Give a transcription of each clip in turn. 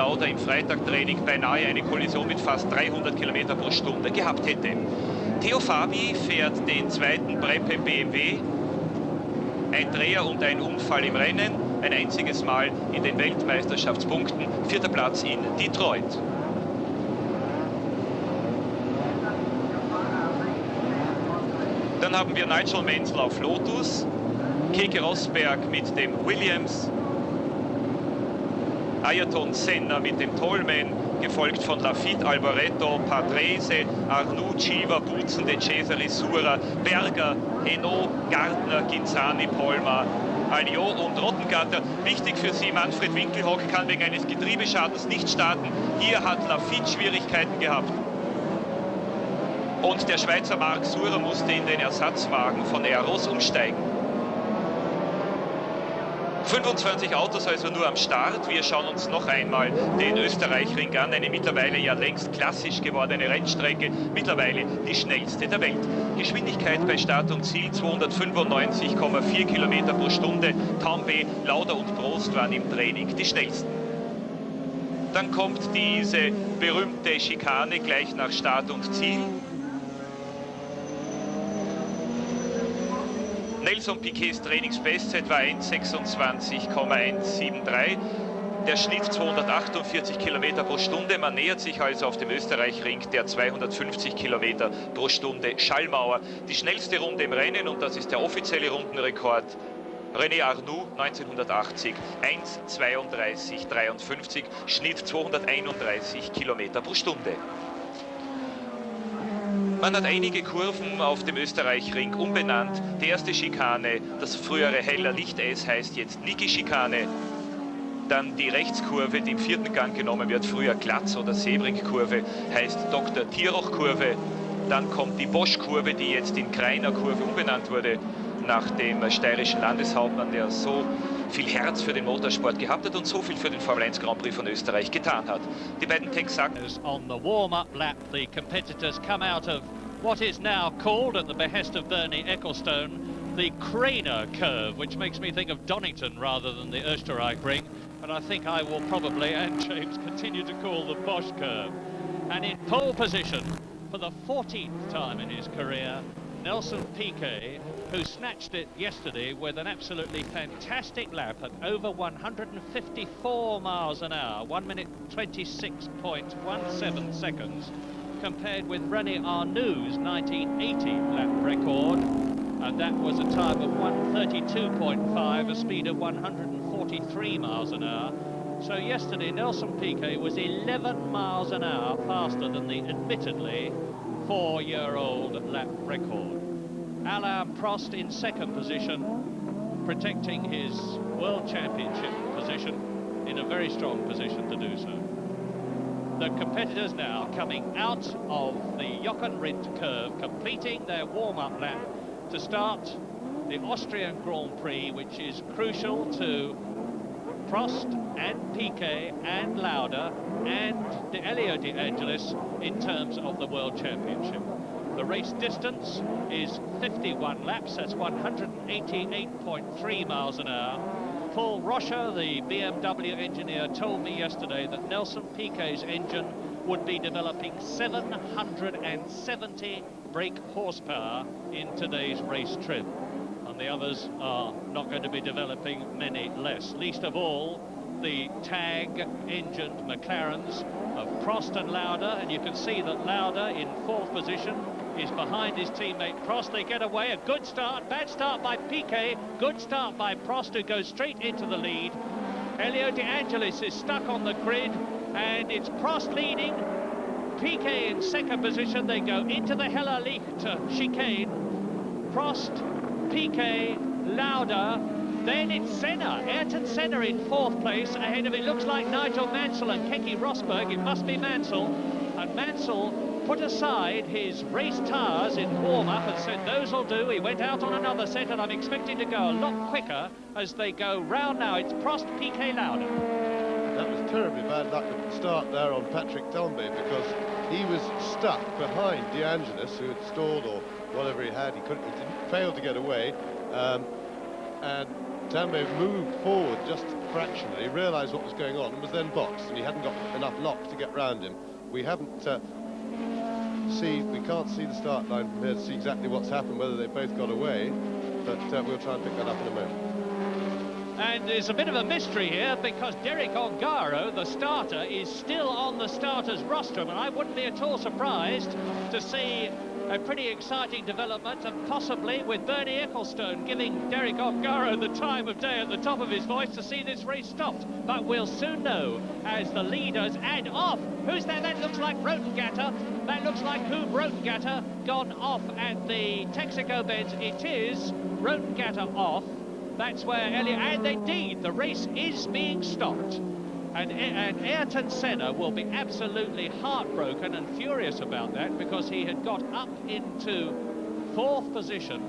Lauda im Freitagtraining beinahe eine Kollision mit fast 300 Kilometer pro Stunde gehabt hätte. Theo Fabi fährt den zweiten Breppe BMW. Ein Dreher und ein Unfall im Rennen, ein einziges Mal in den Weltmeisterschaftspunkten, 4. Platz in Detroit. Dann haben wir Nigel Mansell auf Lotus, Keke Rosberg mit dem Williams, Ayrton Senna mit dem Tolman, gefolgt von Lafitte, Alboreto, Patrese, Arnoux, Chiva, Butzen, De Cesare, Sura, Berger, Hinault, Gardner, Ginzani, Polmar, Alliot und Rottengatter. Wichtig für Sie, Manfred Winkelhock kann wegen eines Getriebeschadens nicht starten. Hier hat Lafitte Schwierigkeiten gehabt. Und der Schweizer Marc Surer musste in den Ersatzwagen von Eros umsteigen. 25 Autos also nur am Start. Wir schauen uns noch einmal den Österreich-Ring an. Eine mittlerweile ja längst klassisch gewordene Rennstrecke, mittlerweile die schnellste der Welt. Geschwindigkeit bei Start und Ziel 295,4 Kilometer pro Stunde. Tambay, Lauda und Prost waren im Training die schnellsten. Dann kommt diese berühmte Schikane gleich nach Start und Ziel. Nelson Piquets Trainingsbestzeit war 1:26,173. Der Schnitt 248 Kilometer pro Stunde. Man nähert sich also auf dem Österreich-Ring der 250 Kilometer pro Stunde Schallmauer. Die schnellste Runde im Rennen, und das ist der offizielle Rundenrekord, René Arnoux 1980, 1:32,53, Schnitt 231 Kilometer pro Stunde. Man hat einige Kurven auf dem Österreich-Ring umbenannt. Die erste Schikane, das frühere Heller Lichteis, heißt jetzt Niki-Schikane. Dann die Rechtskurve, die im 4. Gang genommen wird, früher Glatz- oder Sebring-Kurve, heißt Dr. Tiroch-Kurve. Dann kommt die Bosch-Kurve, die jetzt in Greiner-Kurve umbenannt wurde, nach dem steirischen Landeshauptmann, der so viel Herz für den Motorsport gehabt hat und so viel für den Formel 1 Grand Prix von Österreich getan hat. Die beiden Texaner. On the warm-up lap, the competitors come out of what is now called, at the behest of Bernie Ecclestone, the Craner curve, which makes me think of Donington rather than the Österreich ring. But I think I will probably, and James, continue to call the Bosch curve. And in pole position for the 14th time in his career, Nelson Piquet, who snatched it yesterday with an absolutely fantastic lap at over 154 miles an hour, 1 minute 26.17 seconds, compared with René Arnoux' 1980 lap record, and that was a time of 132.5, a speed of 143 miles an hour. So yesterday Nelson Piquet was 11 miles an hour faster than the admittedly 4-year-old lap record. Alain Prost in second position, protecting his World Championship position, in a very strong position to do so. The competitors now coming out of the Jochenrindt curve, completing their warm-up lap to start the Austrian Grand Prix, which is crucial to Prost and Piquet and Lauda and Elio De Angelis in terms of the World Championship. The race distance is 51 laps, that's 188.3 miles an hour. Paul Rocher, the BMW engineer, told me yesterday that Nelson Piquet's engine would be developing 770 brake horsepower in today's race trim. And the others are not going to be developing many less. Least of all, the tag-engined McLarens of Prost and Lauda, and you can see that Lauda in 4th position is behind his teammate Prost. They get away, a good start, bad start by Piquet, good start by Prost, who goes straight into the lead. Elio De Angelis is stuck on the grid, and it's Prost leading, Piquet in second position. They go into the Heller Licht chicane. Prost, Piquet, Lauda, then it's Senna, Ayrton Senna in 4th place. Ahead of it looks like Nigel Mansell and Keke Rosberg. It must be Mansell. And Mansell put aside his race tyres in warm-up and said those will do. He went out on another set, and I'm expecting to go a lot quicker as they go round now. It's Prost, Piquet, Lauda. That was terribly bad luck at the start there on Patrick Tambay, because he was stuck behind De Angelis, who had stalled or whatever he had. He failed to get away, and Tambay moved forward just fraction, and he realised what was going on and was then boxed, and he hadn't got enough lock to get round him. We can't see the start line from here to see exactly what's happened, whether they both got away, but we'll try and pick that up in a moment. And there's a bit of a mystery here because Derek Ongaro, the starter, is still on the starters rostrum, and I wouldn't be at all surprised to see a pretty exciting development, and possibly with Bernie Ecclestone giving Derek Ongaro the time of day at the top of his voice to see this race stopped. But we'll soon know as the leaders add off. Who's there? That looks like Rotengatter. That looks like Hugh Rotengatter gone off at the Texaco beds. It is Rotengatter off. That's where Elliot, and indeed the race is being stopped. And Ayrton Senna will be absolutely heartbroken and furious about that, because he had got up into 4th position,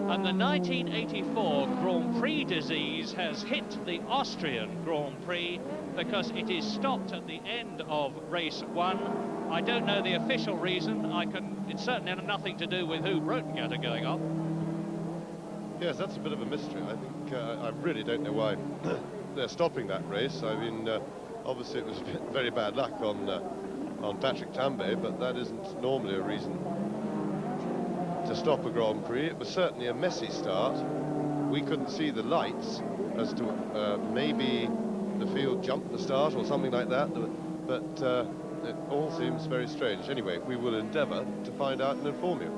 and the 1984 Grand Prix disease has hit the Austrian Grand Prix because it is stopped at the end of race 1. I don't know the official reason. It's certainly nothing to do with who Rotengatter going off. Yes, that's a bit of a mystery. I think I really don't know why they're stopping that race. I mean, obviously it was very bad luck on Patrick Tambay, but that isn't normally a reason to stop a Grand Prix. It was certainly a messy start. We couldn't see the lights as to maybe the field jumped the start or something like that, but it all seems very strange. Anyway, we will endeavour to find out and inform you.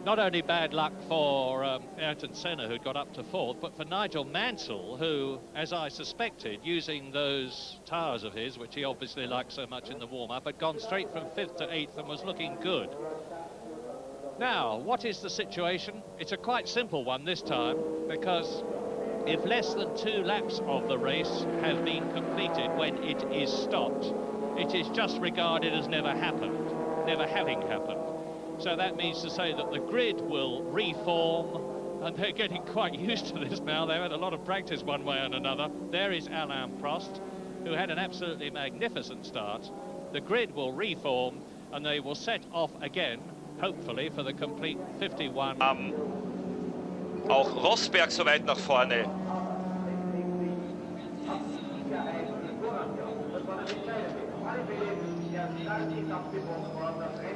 Not only bad luck for Ayrton Senna, who got up to 4th, but for Nigel Mansell, who, as I suspected, using those tyres of his, which he obviously liked so much in the warm-up, had gone straight from 5th to 8th and was looking good. Now, what is the situation? It's a quite simple one this time, because if less than 2 laps of the race have been completed when it is stopped, it is just regarded as never happened, never having happened. So that means to say that the grid will reform, and they're getting quite used to this now. They've had a lot of practice one way and another. There is Alain Prost, who had an absolutely magnificent start. The grid will reform, and they will set off again, hopefully, for the complete 51. Auch Rosberg so weit nach vorne.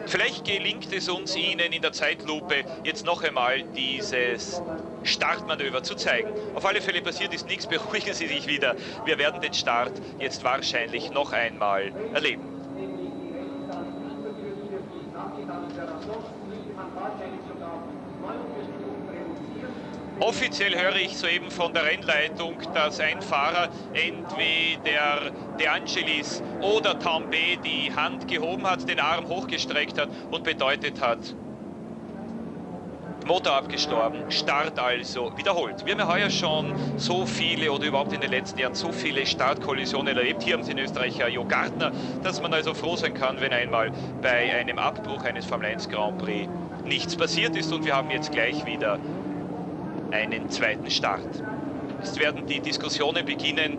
Vielleicht gelingt es uns Ihnen in der Zeitlupe jetzt noch einmal dieses Startmanöver zu zeigen. Auf alle Fälle passiert ist nichts, beruhigen Sie sich wieder. Wir werden den Start jetzt wahrscheinlich noch einmal erleben. Offiziell höre ich soeben von der Rennleitung, dass ein Fahrer entweder De Angelis oder Tambay die Hand gehoben hat, den Arm hochgestreckt hat und bedeutet hat, Motor abgestorben, Start also wiederholt. Wir haben ja heuer schon so viele oder überhaupt in den letzten Jahren so viele Startkollisionen erlebt. Hier haben Sie in Österreich ja Jo Gartner, dass man also froh sein kann, wenn einmal bei einem Abbruch eines Formel 1 Grand Prix nichts passiert ist, und wir haben jetzt gleich wieder einen zweiten Start. Jetzt werden die Diskussionen beginnen,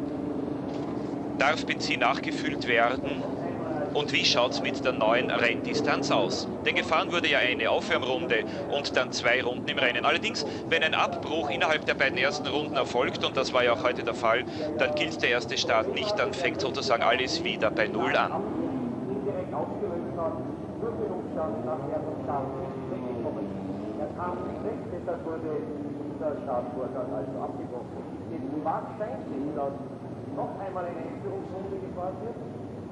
darf Benzin nachgefüllt werden und wie schaut es mit der neuen Renndistanz aus? Denn gefahren wurde ja eine Aufwärmrunde und dann 2 Runden im Rennen. Allerdings, wenn ein Abbruch innerhalb der beiden ersten Runden erfolgt, und das war ja auch heute der Fall, dann gilt der erste Start nicht, dann fängt sozusagen alles wieder bei Null an. Startvorgang also abgebrochen. Jetzt wahrscheinlich, dass noch einmal eine Einführungsrunde gefahren wird,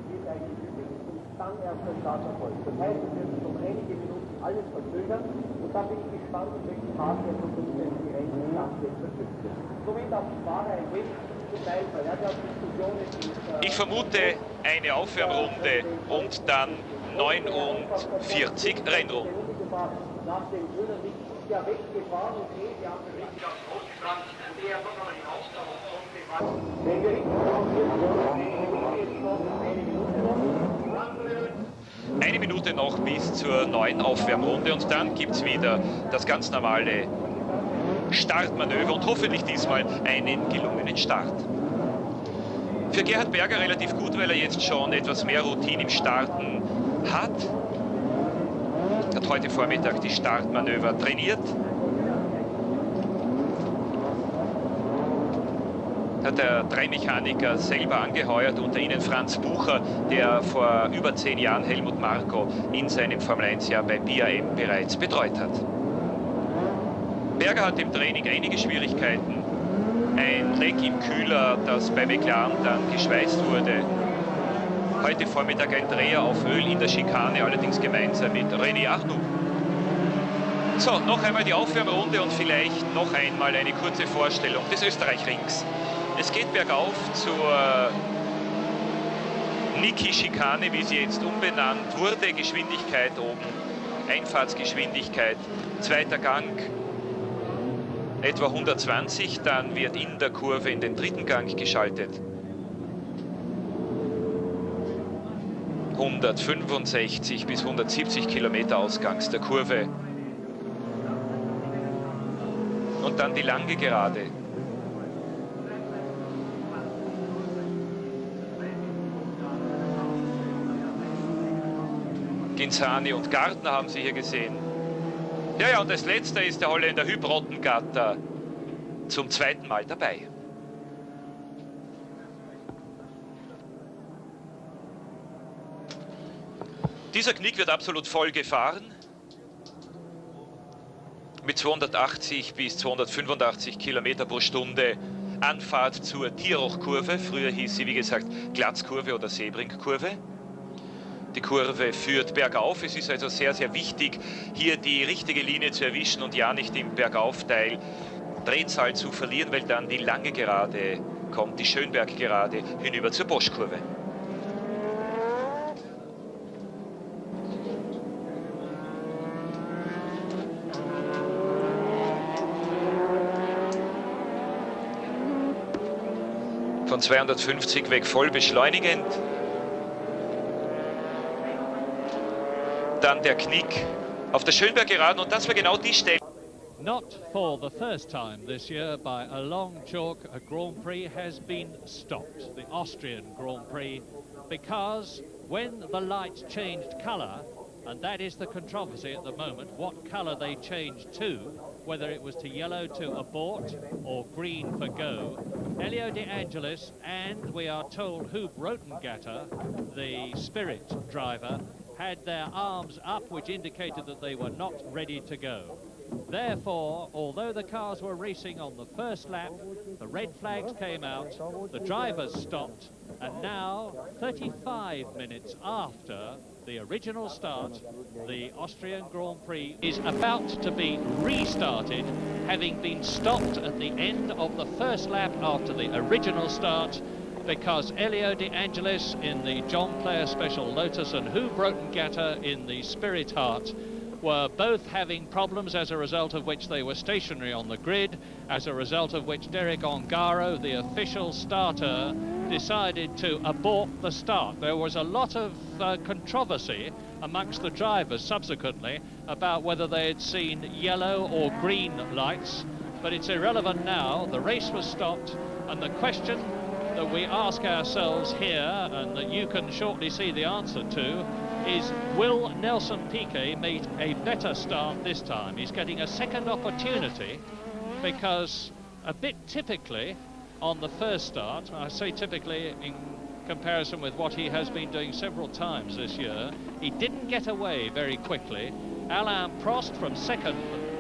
wie es eigentlich üblich ist, und dann erst der Start erfolgt. Das heißt, es wird um einige Minuten alles verzögern, und da bin ich gespannt, in welchen Maße die Renndistanz jetzt verkürzt wird. Somit auf die Fahrer ein wenig zum Teil Diskussionen. Ich vermute eine Aufwärmrunde und dann 49 Rennrunden. Nach dem grünen Licht ist ja weggefahren, und die haben richtig aufs Haus gebracht, der hat noch hinaus, wenn wir eine Minute noch bis zur neuen Aufwärmrunde, und dann gibt es wieder das ganz normale Startmanöver und hoffentlich diesmal einen gelungenen Start. Für Gerhard Berger relativ gut, weil er jetzt schon etwas mehr Routine im Starten hat. Er hat heute Vormittag die Startmanöver trainiert. hat er 3 Mechaniker selber angeheuert, unter ihnen Franz Bucher, der vor über 10 Jahren Helmut Marko in seinem Formel-1-Jahr bei BAM bereits betreut hat. Berger hat im Training einige Schwierigkeiten. Ein Leck im Kühler, das bei McLaren dann geschweißt wurde. Heute Vormittag ein Dreher auf Öl in der Schikane, allerdings gemeinsam mit René Arnoux. So, noch einmal die Aufwärmrunde und vielleicht noch einmal eine kurze Vorstellung des Österreich-Rings. Es geht bergauf zur Niki-Schikane, wie sie jetzt umbenannt wurde. Geschwindigkeit oben, Einfahrtsgeschwindigkeit, zweiter Gang, etwa 120. Dann wird in der Kurve in den dritten Gang geschaltet. 165 bis 170 Kilometer ausgangs der Kurve. Und dann die lange Gerade. Ginzani und Gardner haben Sie hier gesehen. Ja, und als letzter ist der Holländer Huub Rottengatter zum zweiten Mal dabei. Dieser Knick wird absolut voll gefahren. Mit 280 bis 285 Kilometer pro Stunde Anfahrt zur Tiroch-Kurve. Früher hieß sie, wie gesagt, Glatzkurve oder Sebring-Kurve. Die Kurve führt bergauf. Es ist also sehr, sehr wichtig, hier die richtige Linie zu erwischen und ja nicht im Bergaufteil Drehzahl zu verlieren, weil dann die lange Gerade kommt, die Schönberg-Gerade hinüber zur Bosch-Kurve. Von 250 weg voll beschleunigend. Dann der Knick auf der Schönberg-Geraden und das war genau die Stelle. Not for the first time this year by a long chalk, a Grand Prix has been stopped, the Austrian Grand Prix, because when the lights changed colour, and that is the controversy at the moment, what colour they changed to, whether it was to yellow to abort or green for go, Elio De Angelis and, we are told, Huub Rottengatter, the Spirit driver, had their arms up, which indicated that they were not ready to go. Therefore, although the cars were racing on the first lap, the red flags came out, the drivers stopped, and now, 35 minutes after the original start, the Austrian Grand Prix is about to be restarted, having been stopped at the end of the first lap after the original start, because Elio De Angelis in the John Player Special Lotus and Huub Rottengatter in the Spirit Heart were both having problems, as a result of which they were stationary on the grid, as a result of which Derek Ongaro, the official starter, decided to abort the start. There was a lot of controversy amongst the drivers subsequently about whether they had seen yellow or green lights, but it's irrelevant now. The race was stopped, and the question that we ask ourselves here, and that you can shortly see the answer to, is will Nelson Piquet make a better start this time? He's getting a second opportunity because, a bit typically on the first start, I say typically in comparison with what he has been doing several times this year, he didn't get away very quickly. Alain Prost from second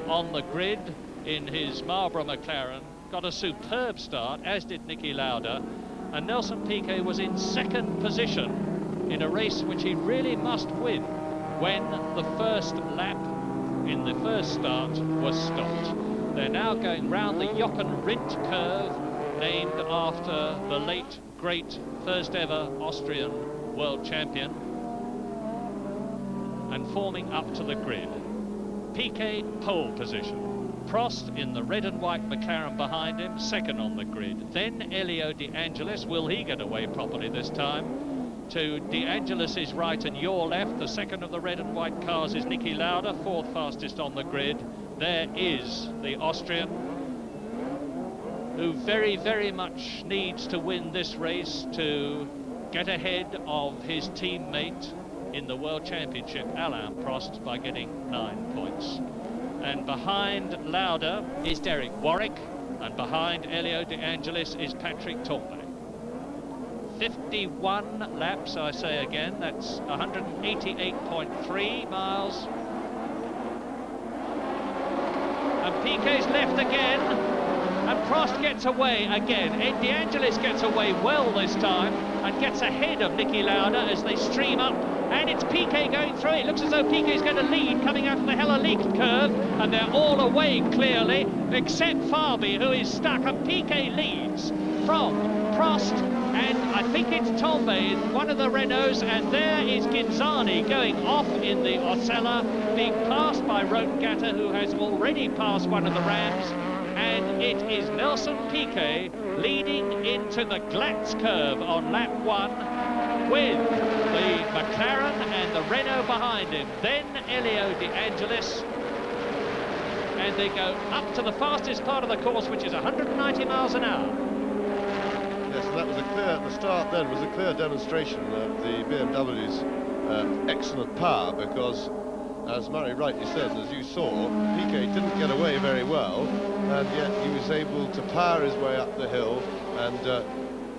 on the grid in his Marlboro McLaren got a superb start, as did Niki Lauda, and Nelson Piquet was in second position in a race which he really must win when the first lap in the first start was stopped. They're now going round the Jochen Rindt curve, named after the late, great, first ever Austrian world champion, and forming up to the grid. Piquet, pole position. Prost in the red and white McLaren behind him, second on the grid. Then Elio De Angelis, will he get away properly this time? To De Angelis' right and your left, the second of the red and white cars is Niki Lauda, fourth fastest on the grid. There is the Austrian, who very, very much needs to win this race to get ahead of his teammate in the World Championship, Alain Prost, by getting 9 points. And behind Lauda is Derek Warwick, And behind Elio De Angelis is Patrick Tombay. 51 laps, I say again, that's 188.3 miles. And Piquet's left again, and Prost gets away again. Ed De Angelis gets away well this time, and gets ahead of Niki Lauda as they stream up. And it's Piquet going through. It looks as though Piquet's going to lead coming out of the Hella Leak curve, and they're all away clearly, except Fabi, who is stuck, and Piquet leads from Prost, and I think it's Tombay in one of the Renaults, and there is Ginzani going off in the Osella, being passed by Rotgatter, who has already passed one of the Rams, and it is Nelson Piquet leading into the Glatz curve on lap 1, with the McLaren and the Renault behind him. Then Elio De Angelis, and they go up to the fastest part of the course, which is 190 miles an hour. Yes, and that was the start then was a clear demonstration of the BMW's excellent power, because, as Murray rightly said, and as you saw, Piquet didn't get away very well, and yet he was able to power his way up the hill and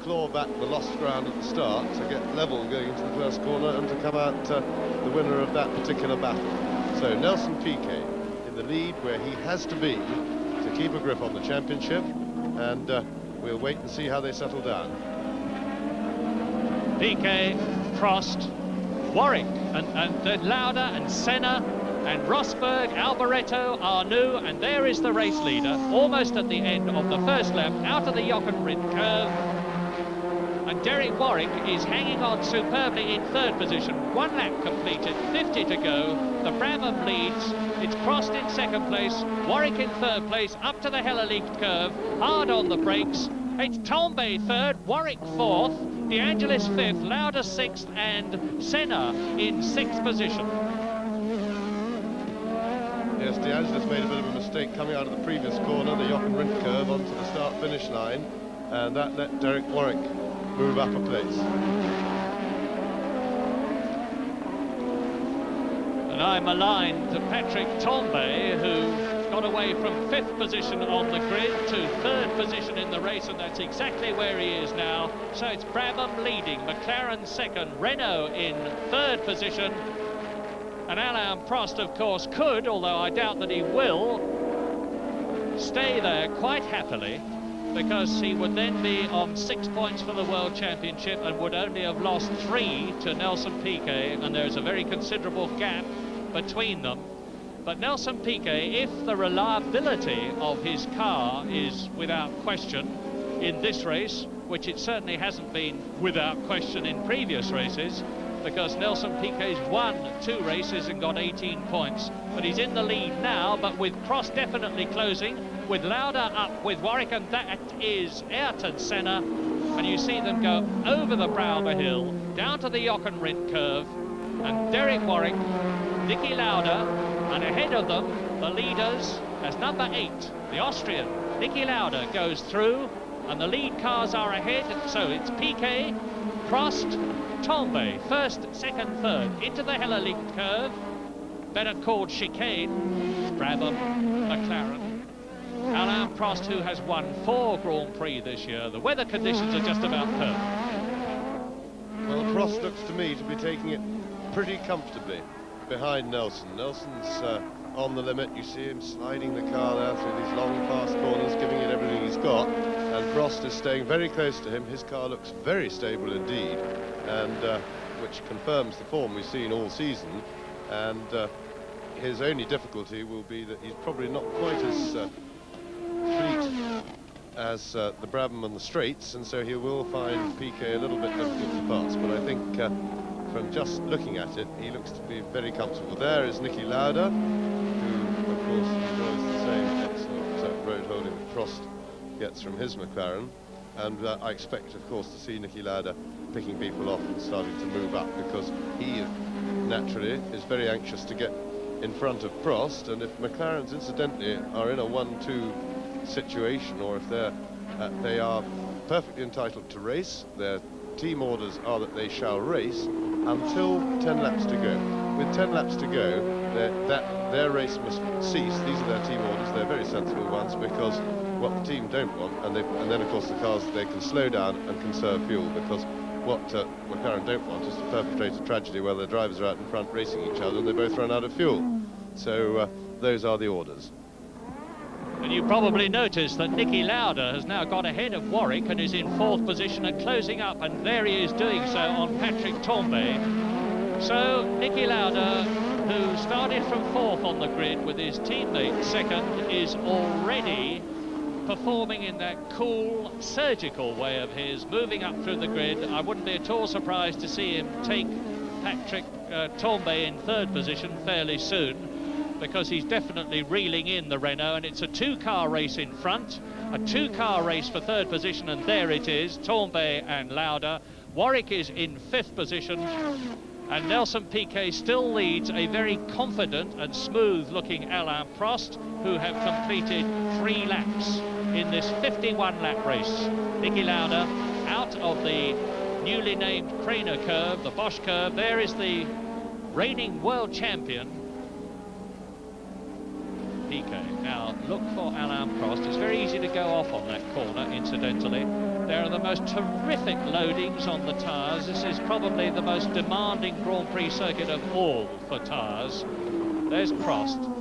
claw back the lost ground at the start to get level going into the first corner and to come out the winner of that particular battle. So Nelson Piquet in the lead, where he has to be to keep a grip on the championship, and we'll wait and see how they settle down. Piquet, Prost, Warwick, and then Lauda and Senna and Rosberg, Alboreto, Arnoux, and there is the race leader, almost at the end of the first lap, out of the Jochen-Rindt curve. And Derek Warwick is hanging on superbly in third position. 1 lap completed, 50 to go. The Brabham leads. It's Prost in second place, Warwick in third place, up to the Hella Leak curve, hard on the brakes. It's Tombay third, Warwick fourth, De Angelis fifth, Lauda sixth, and Senna in sixth position. Yes, De Angelis made a bit of a mistake coming out of the previous corner, the Jochen-Rindt curve, onto the start-finish line, and that let Derek Warwick move up a place. And I'm aligned to Patrick Tombay, who got away from fifth position on the grid to third position in the race, and that's exactly where he is now. So it's Brabham leading, McLaren second, Renault in third position, and Alain Prost, of course, could, although I doubt that he will, stay there quite happily, because he would then be on 6 points for the World Championship and would only have lost 3 to Nelson Piquet, and there's a very considerable gap between them. But Nelson Piquet, if the reliability of his car is without question in this race, which it certainly hasn't been without question in previous races, because Nelson Piquet's won 2 races and got 18 points, but he's in the lead now, but with Prost definitely closing, with Lauda up with Warwick, and that is Ayrton Senna, and you see them go over the brow of a hill, down to the Jochen-Rindt curve, and Derek Warwick, Niki Lauda, and ahead of them, the leaders, as number 8, the Austrian, Niki Lauda, goes through, and the lead cars are ahead, so it's Piquet, Prost, Tombay, first, second, third, into the Hella Leak curve, better called chicane, Brabham, McLaren, Alain Prost, who has won 4 Grand Prix this year. The weather conditions are just about perfect. Well, Prost looks to me to be taking it pretty comfortably behind Nelson. Nelson's on the limit. You see him sliding the car there through these long, fast corners, giving it everything he's got. And Prost is staying very close to him. His car looks very stable indeed, and which confirms the form we've seen all season. And his only difficulty will be that he's probably not quite as fleet as the Brabham and the Straights, and so he will find Piquet a little bit difficult to pass. But I think from just looking at it, he looks to be very comfortable. There is Niki Lauda, who of course enjoys the same excellent road holding that Prost gets from his McLaren, and I expect, of course, to see Niki Lauda picking people off and starting to move up, because he naturally is very anxious to get in front of Prost. And if McLarens incidentally are in a 1-2 situation, or if they are perfectly entitled to race, their team orders are that they shall race until 10 laps to go. With 10 laps to go, their race must cease. These are their team orders. They're very sensible ones, because what the team don't want, and then of course the cars, they can slow down and conserve fuel, because what McLaren don't want is to perpetrate a tragedy where their drivers are out in front racing each other and they both run out of fuel. So those are the orders. And you probably noticed that Niki Lauda has now got ahead of Warwick and is in 4th position and closing up, and there he is doing so on Patrick Tambay. So Niki Lauda, who started from 4th on the grid with his teammate 2nd, is already performing in that cool, surgical way of his, moving up through the grid. I wouldn't be at all surprised to see him take Patrick Tambay in 3rd position fairly soon, because he's definitely reeling in the Renault, and it's a 2-car race in front, a 2-car race for 3rd position, and there it is, Tambay and Lauda. Warwick is in 5th position, and Nelson Piquet still leads a very confident and smooth-looking Alain Prost, who have completed 3 laps in this 51-lap race. Niki Lauda out of the newly named Craner curve, the Bosch curve. There is the reigning world champion, Piquet. Now look for Alain Prost. It's very easy to go off on that corner, incidentally. There are the most terrific loadings on the tyres. This is probably the most demanding Grand Prix circuit of all for tyres. There's Prost.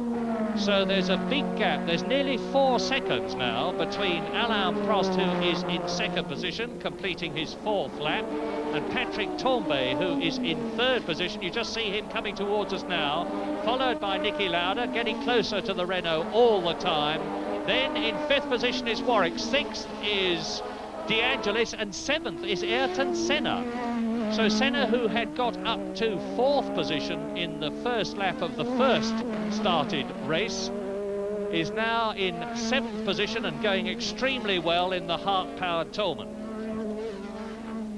So there's a big gap. There's nearly 4 seconds now between Alain Prost, who is in 2nd position, completing his 4th lap, and Patrick Tambay, who is in 3rd position. You just see him coming towards us now, followed by Niki Lauda, getting closer to the Renault all the time. Then in 5th position is Warwick, 6th is De Angelis, and 7th is Ayrton Senna. So Senna, who had got up to 4th position in the first lap of the first started race, is now in 7th position and going extremely well in the Hart-powered Toleman.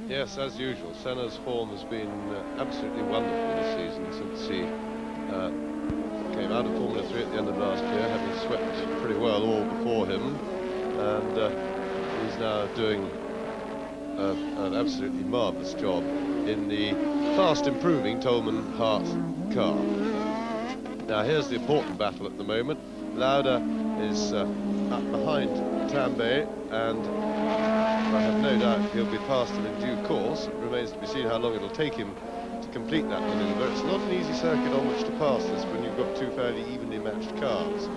Yes, as usual, Senna's form has been absolutely wonderful this season since he came out of Formula 3 at the end of last year, having swept pretty well all before him, and he's now doing an absolutely marvellous job in the fast improving Toleman Hart car. Now here's the important battle at the moment. Lauda is up behind Tambay, and I have no doubt he'll be past him in due course. It remains to be seen how long it'll take him to complete that manoeuvre. It's not an easy circuit on which to pass this when you've got 2 fairly evenly matched cars,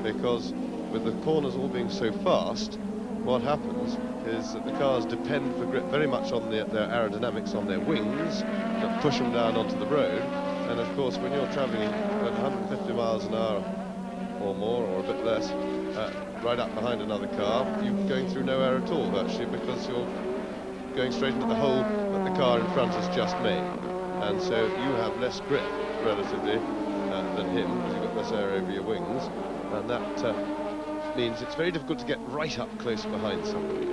because with the corners all being so fast, what happens is that the cars depend for grip very much on their aerodynamics on their wings that push them down onto the road. And of course, when you're travelling at 150 miles an hour or more, or a bit less, right up behind another car, you're going through no air at all virtually, because you're going straight into the hole that the car in front has just made. And so you have less grip relatively than him, because you've got less air over your wings, and that means it's very difficult to get right up close behind somebody.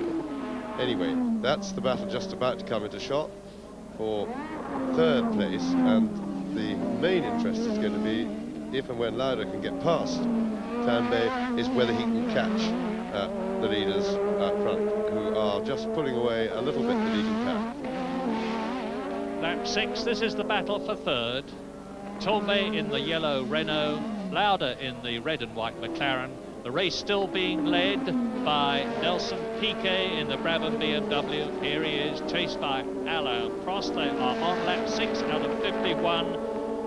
Anyway, that's the battle just about to come into shot for 3rd place, and the main interest is going to be if and when Lauda can get past Tambay, is whether he can catch the leaders out front, who are just pulling away a little bit the leading pack. Lap 6, this is the battle for 3rd. Tambay in the yellow Renault, Lauda in the red and white McLaren. The race still being led by Nelson Piquet in the Brabham BMW. Here he is, chased by Alain Prost. They are on lap 6 out of 51.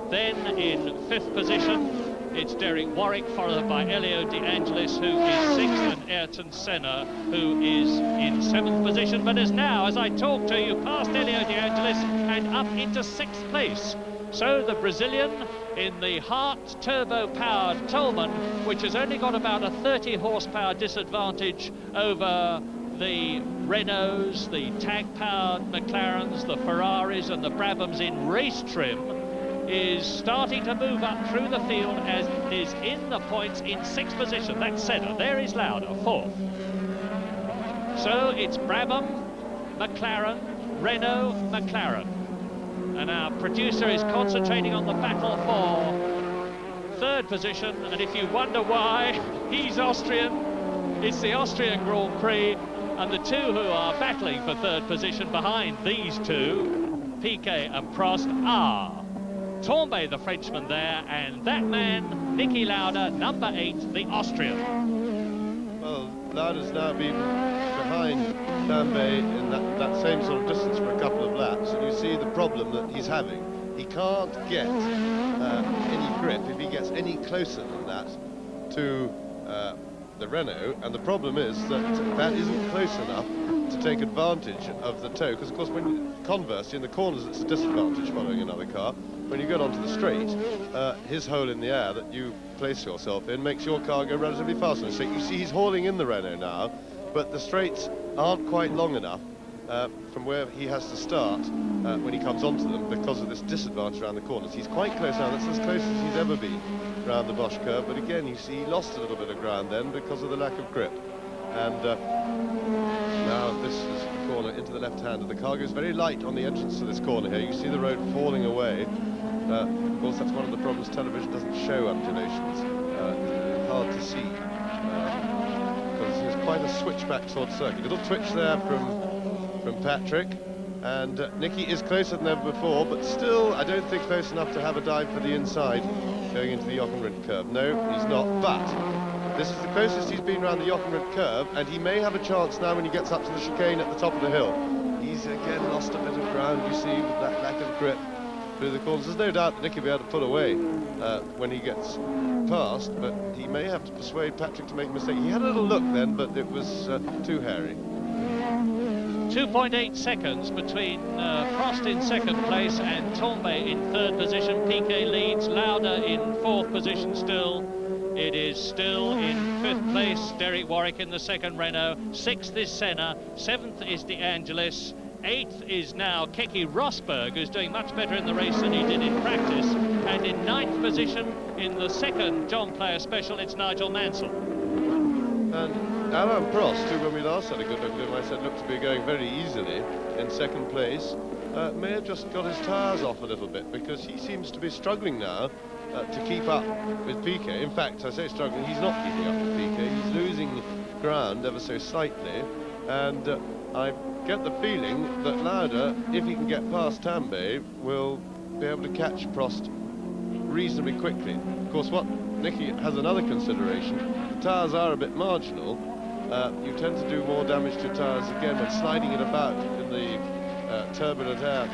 Then in 5th position, it's Derek Warwick, followed by Elio De Angelis, who is 6th, and Ayrton Senna, who is in 7th position, but is now, as I talk to you, past Elio De Angelis and up into 6th place. So the Brazilian in the Hart turbo-powered Toleman, which has only got about a 30 horsepower disadvantage over the Renaults, the tag-powered McLarens, the Ferraris and the Brabhams in race trim, is starting to move up through the field as is in the points in 6th position. That's Senna. There is Lauda, 4th. So it's Brabham, McLaren, Renault, McLaren. And our producer is concentrating on the battle for 3rd position, and if you wonder why, he's Austrian. It's the Austrian Grand Prix, and the 2 who are battling for 3rd position behind these 2, Piquet and Prost, are Tambay, the Frenchman there, and that man, Niki Lauda, number 8, the Austrian. Well, Lauda's now been behind Tambay in that same sort of distance for a couple of laps, and you see the problem that he's having. He can't get any grip if he gets any closer than that to the Renault, and the problem is that that isn't close enough to take advantage of the toe, because of course conversely in the corners it's a disadvantage following another car. When you get onto the straight, his hole in the air that you place yourself in makes your car go relatively fast on the straight. You see he's hauling in the Renault now, but the straights aren't quite long enough from where he has to start when he comes onto them because of this disadvantage around the corners. He's quite close now, that's as close as he's ever been around the Bosch curve, but again you see he lost a little bit of ground then because of the lack of grip. And now this is the corner into the left hand, and the car goes very light on the entrance to this corner here. You see the road falling away. Of course that's one of the problems, television doesn't show undulations. It's hard to see because there's quite a switchback towards circuit. Little twitch there from Patrick, and Nicky is closer than ever before, but still I don't think close enough to have a dive for the inside going into the Jochenrindt curve. No, he's not, but this is the closest he's been around the Jochenrindt curve, and he may have a chance now when he gets up to the chicane at the top of the hill. He's again lost a bit of ground, you see, with that lack of grip through the corners. There's no doubt that Nicky will be able to pull away when he gets past, but he may have to persuade Patrick to make a mistake. He had a little look then, but it was too hairy. 2.8 seconds between Prost in second place and Tambay in third position. Piquet leads, Lauda in fourth position still. It is still in fifth place, Derek Warwick in the second Renault. Sixth is Senna, seventh is De Angelis. Eighth is now Keke Rosberg, who's doing much better in the race than he did in practice. And in ninth position, in the second John Player Special, it's Nigel Mansell. And Alain Prost, who when we last had a good look at him, I said looked to be going very easily in second place, may have just got his tyres off a little bit, because he seems to be struggling now to keep up with Piquet. In fact, I say struggling, he's not keeping up with Piquet, he's losing ground ever so slightly, and I get the feeling that Lauda, if he can get past Tambay, will be able to catch Prost reasonably quickly. Of course, what Nicky has another consideration, the tyres are a bit marginal. You tend to do more damage to tyres again when sliding it about in the turbulent air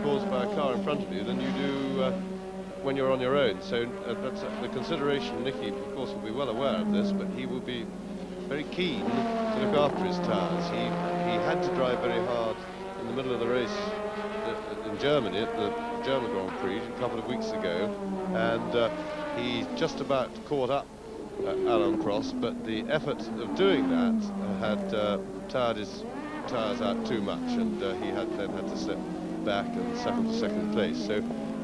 caused by a car in front of you than you do when you're on your own. So that's the consideration. Nicky, of course, will be well aware of this, but he will be very keen to look after his tyres. He had to drive very hard in the middle of the race in Germany at the German Grand Prix a couple of weeks ago, and he just about caught up Alain Prost, but the effort of doing that had tired his tyres out too much, and he then had to slip back and settle to second place. So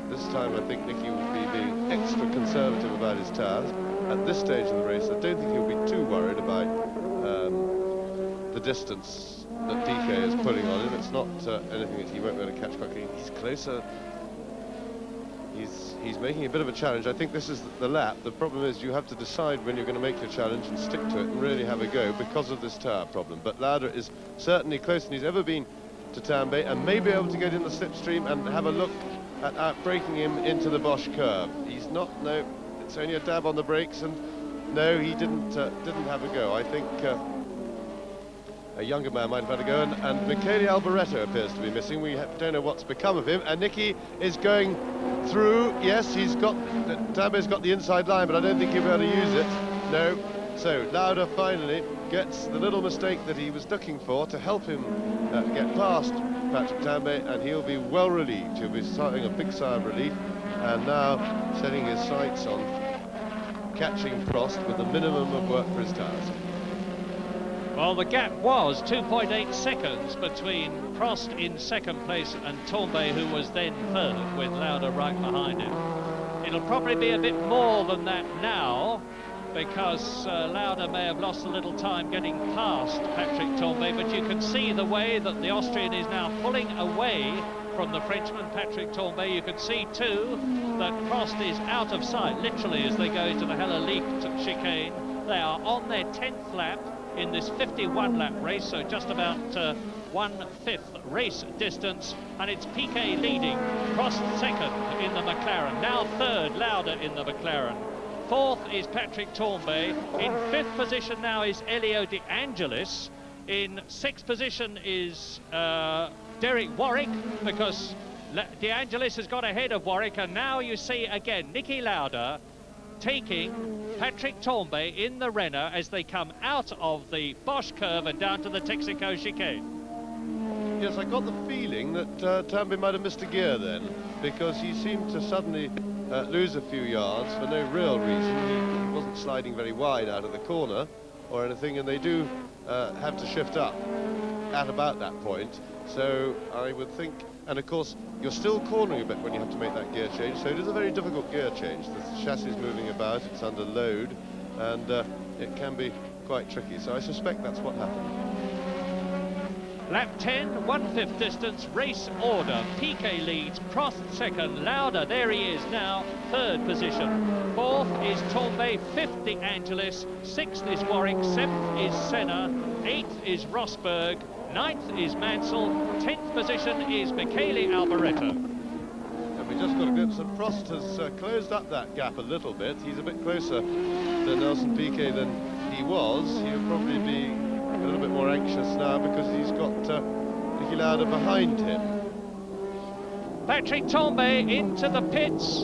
this time I think Nicky will be being extra conservative about his tyres. At this stage in the race, I don't think he'll be too worried about the distance that DK is putting on him. It's not anything that he won't be able to catch quickly. He's closer. He's making a bit of a challenge. I think this is the lap. The problem is you have to decide when you're going to make your challenge and stick to it and really have a go because of this tyre problem. But Lauda is certainly closer than he's ever been to Tambay, and may be able to get in the slipstream and have a look at outbreaking him into the Bosch curve. He's not, no, it's only a dab on the brakes, and no, he didn't have a go. I think a younger man might have had a go, and Michele Alboreto appears to be missing. We don't know what's become of him, and Nicky is going through. Yes, Tambay's got the inside line, but I don't think he'll be able to use it. No. So Lauda finally gets the little mistake that he was looking for to help him get past Patrick Tambay, and he'll be well relieved. He'll be starting a big sigh of relief, and now setting his sights on catching Prost with a minimum of work for his tyres. Well, the gap was 2.8 seconds between Prost in second place and Tambay, who was then third, with Lauda right behind him. It'll probably be a bit more than that now, because Lauda may have lost a little time getting past Patrick Tambay, but you can see the way that the Austrian is now pulling away from the Frenchman, Patrick Tambay. You can see, too, that Prost is out of sight, literally, as they go into the Hella Leak chicane. They are on their 10th lap in this 51-lap race, so just about 1/5 race distance, and it's Piquet leading, Prost second in the McLaren, now third Lauda in the McLaren. Fourth is Patrick Tombay. In fifth position now is Elio De Angelis. In sixth position is Derek Warwick, because De Angelis has got ahead of Warwick, and now you see again Niki Lauda taking Patrick Tombay in the Renner as they come out of the Bosch curve and down to the Texaco chicane. Yes, I got the feeling that Tombay might have missed a gear then, because he seemed to suddenly lose a few yards for no real reason. He wasn't sliding very wide out of the corner or anything, and they do have to shift up at about that point. So I would think, and of course you're still cornering a bit when you have to make that gear change, so it is a very difficult gear change. The chassis is moving about, it's under load, and it can be quite tricky, so I suspect that's what happened. Lap 10, 1/5 distance, race order. Piquet leads, Prost second, Lauda, there he is now, third position. Fourth is Tombay, fifth De Angelis, sixth is Warwick, seventh is Senna, eighth is Rosberg, ninth is Mansell, 10th position is Michele Alboreto. And we just got a glimpse of Prost has closed up that gap a little bit. He's a bit closer to Nelson Piquet than he was. He'll probably be a little bit more anxious now because he's got Niki Lauda behind him. Patrick Tombay into the pits.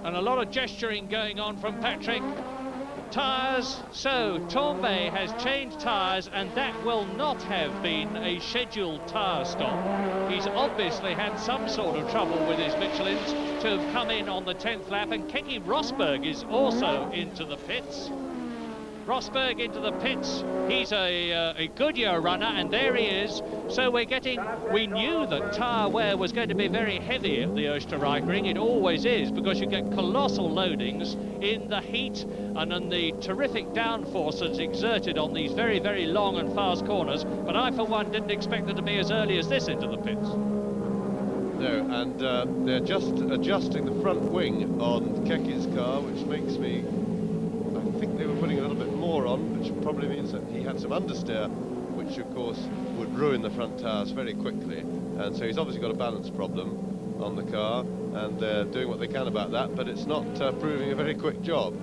And a lot of gesturing going on from Patrick. Tyres, so Tombay has changed tyres, and that will not have been a scheduled tyre stop. He's obviously had some sort of trouble with his Michelins to have come in on the 10th lap, and Keke Rosberg is also into the pits. Rosberg into the pits. He's a Goodyear runner, and there he is. So we knew that tyre wear was going to be very heavy at the Österreichring. It always is, because you get colossal loadings in the heat and in the terrific downforce that's exerted on these very, very long and fast corners. But I, for one, didn't expect it to be as early as this into the pits. No, and they're just adjusting the front wing on Keke's car, which makes me... I think they were putting a little bit more on, which probably means that he had some understeer, which of course would ruin the front tyres very quickly. And so he's obviously got a balance problem on the car, and they're doing what they can about that, but it's not proving a very quick job.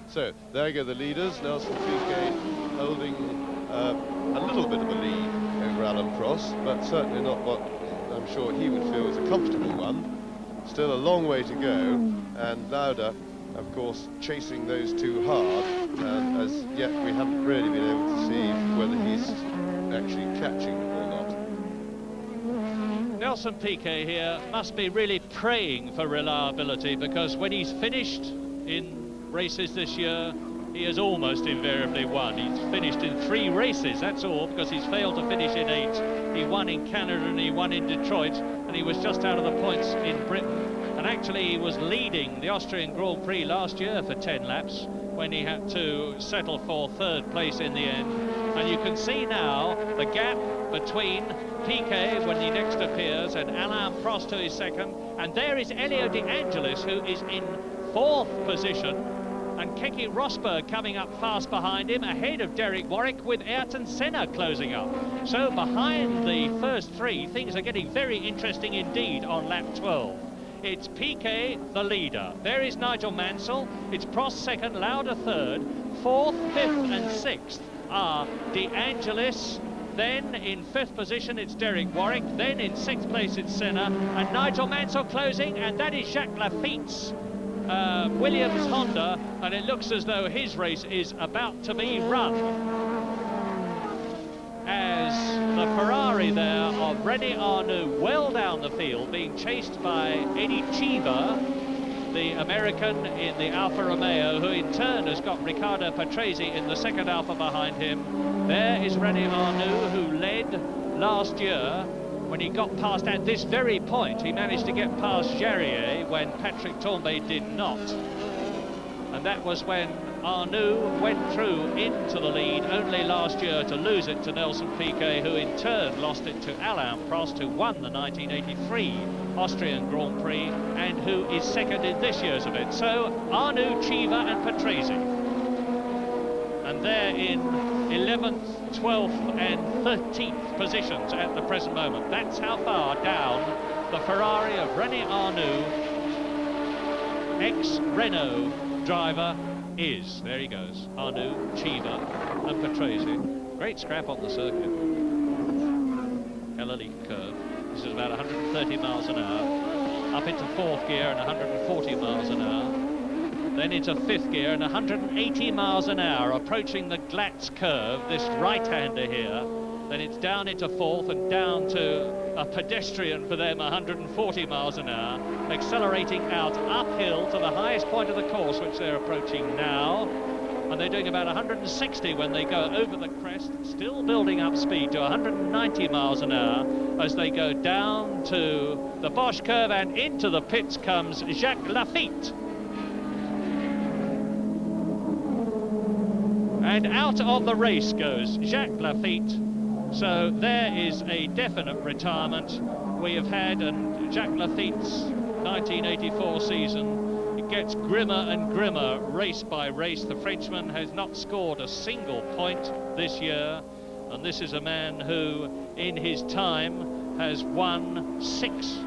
So there go the leaders. Nelson Piquet holding a little bit of a lead over Alan Prost, but certainly not what I'm sure he would feel is a comfortable one. Still a long way to go, and Lauda, of course, chasing those two hard, and as yet we haven't really been able to see whether he's actually catching or not. Nelson Piquet here must be really praying for reliability, because when he's finished in races this year, he has almost invariably won. He's finished in 3 races, that's all, because he's failed to finish in 8. He won in Canada and he won in Detroit, and he was just out of the points in Britain. And actually he was leading the Austrian Grand Prix last year for 10 laps when he had to settle for 3rd place in the end. And you can see now the gap between Piquet, when he next appears, and Alain Prost, who is second. And there is Elio De Angelis, who is in 4th position. And Keke Rosberg coming up fast behind him, ahead of Derek Warwick, with Ayrton Senna closing up. So behind the first 3, things are getting very interesting indeed on lap 12. It's Piquet, the leader. There is Nigel Mansell. It's Prost second, Lauda third. 4th, 5th and 6th are De Angelis. Then in 5th position it's Derek Warwick. Then in 6th place it's Senna. And Nigel Mansell closing, and that is Jacques Lafitte's Williams Honda. And it looks as though his race is about to be run, as the Ferrari there of René Arnoux well down the field, being chased by Eddie Cheever, the American in the Alfa Romeo, who in turn has got Riccardo Patrese in the 2nd Alfa behind him. There is René Arnoux, who led last year when he got past, at this very point, he managed to get past Jarier when Patrick Tombay did not. And that was when Arnoux went through into the lead only last year to lose it to Nelson Piquet, who in turn lost it to Alain Prost, who won the 1983 Austrian Grand Prix and who is second in this year's event. So Arnoux, Cheever and Patrese. And they're in 11th, 12th and 13th positions at the present moment. That's how far down the Ferrari of René Arnoux ex-Renault driver is. There he goes, Arnoux, Cheever and Patrese. Great scrap on the circuit. Galilee curve. This is about 130 miles an hour. Up into fourth gear and 140 miles an hour. Then into fifth gear and 180 miles an hour, approaching the Glatz curve, this right-hander here. Then it's down into fourth and down to a pedestrian for them, 140 miles an hour, accelerating out uphill to the highest point of the course, which they're approaching now. And they're doing about 160 when they go over the crest, still building up speed to 190 miles an hour as they go down to the Bosch curve, and into the pits comes Jacques Lafitte. And out of the race goes Jacques Lafitte. So there is a definite retirement. We have had, and Jacques Lafitte's 1984 season, it gets grimmer and grimmer race by race. The Frenchman has not scored a single point this year, and this is a man who in his time has won 6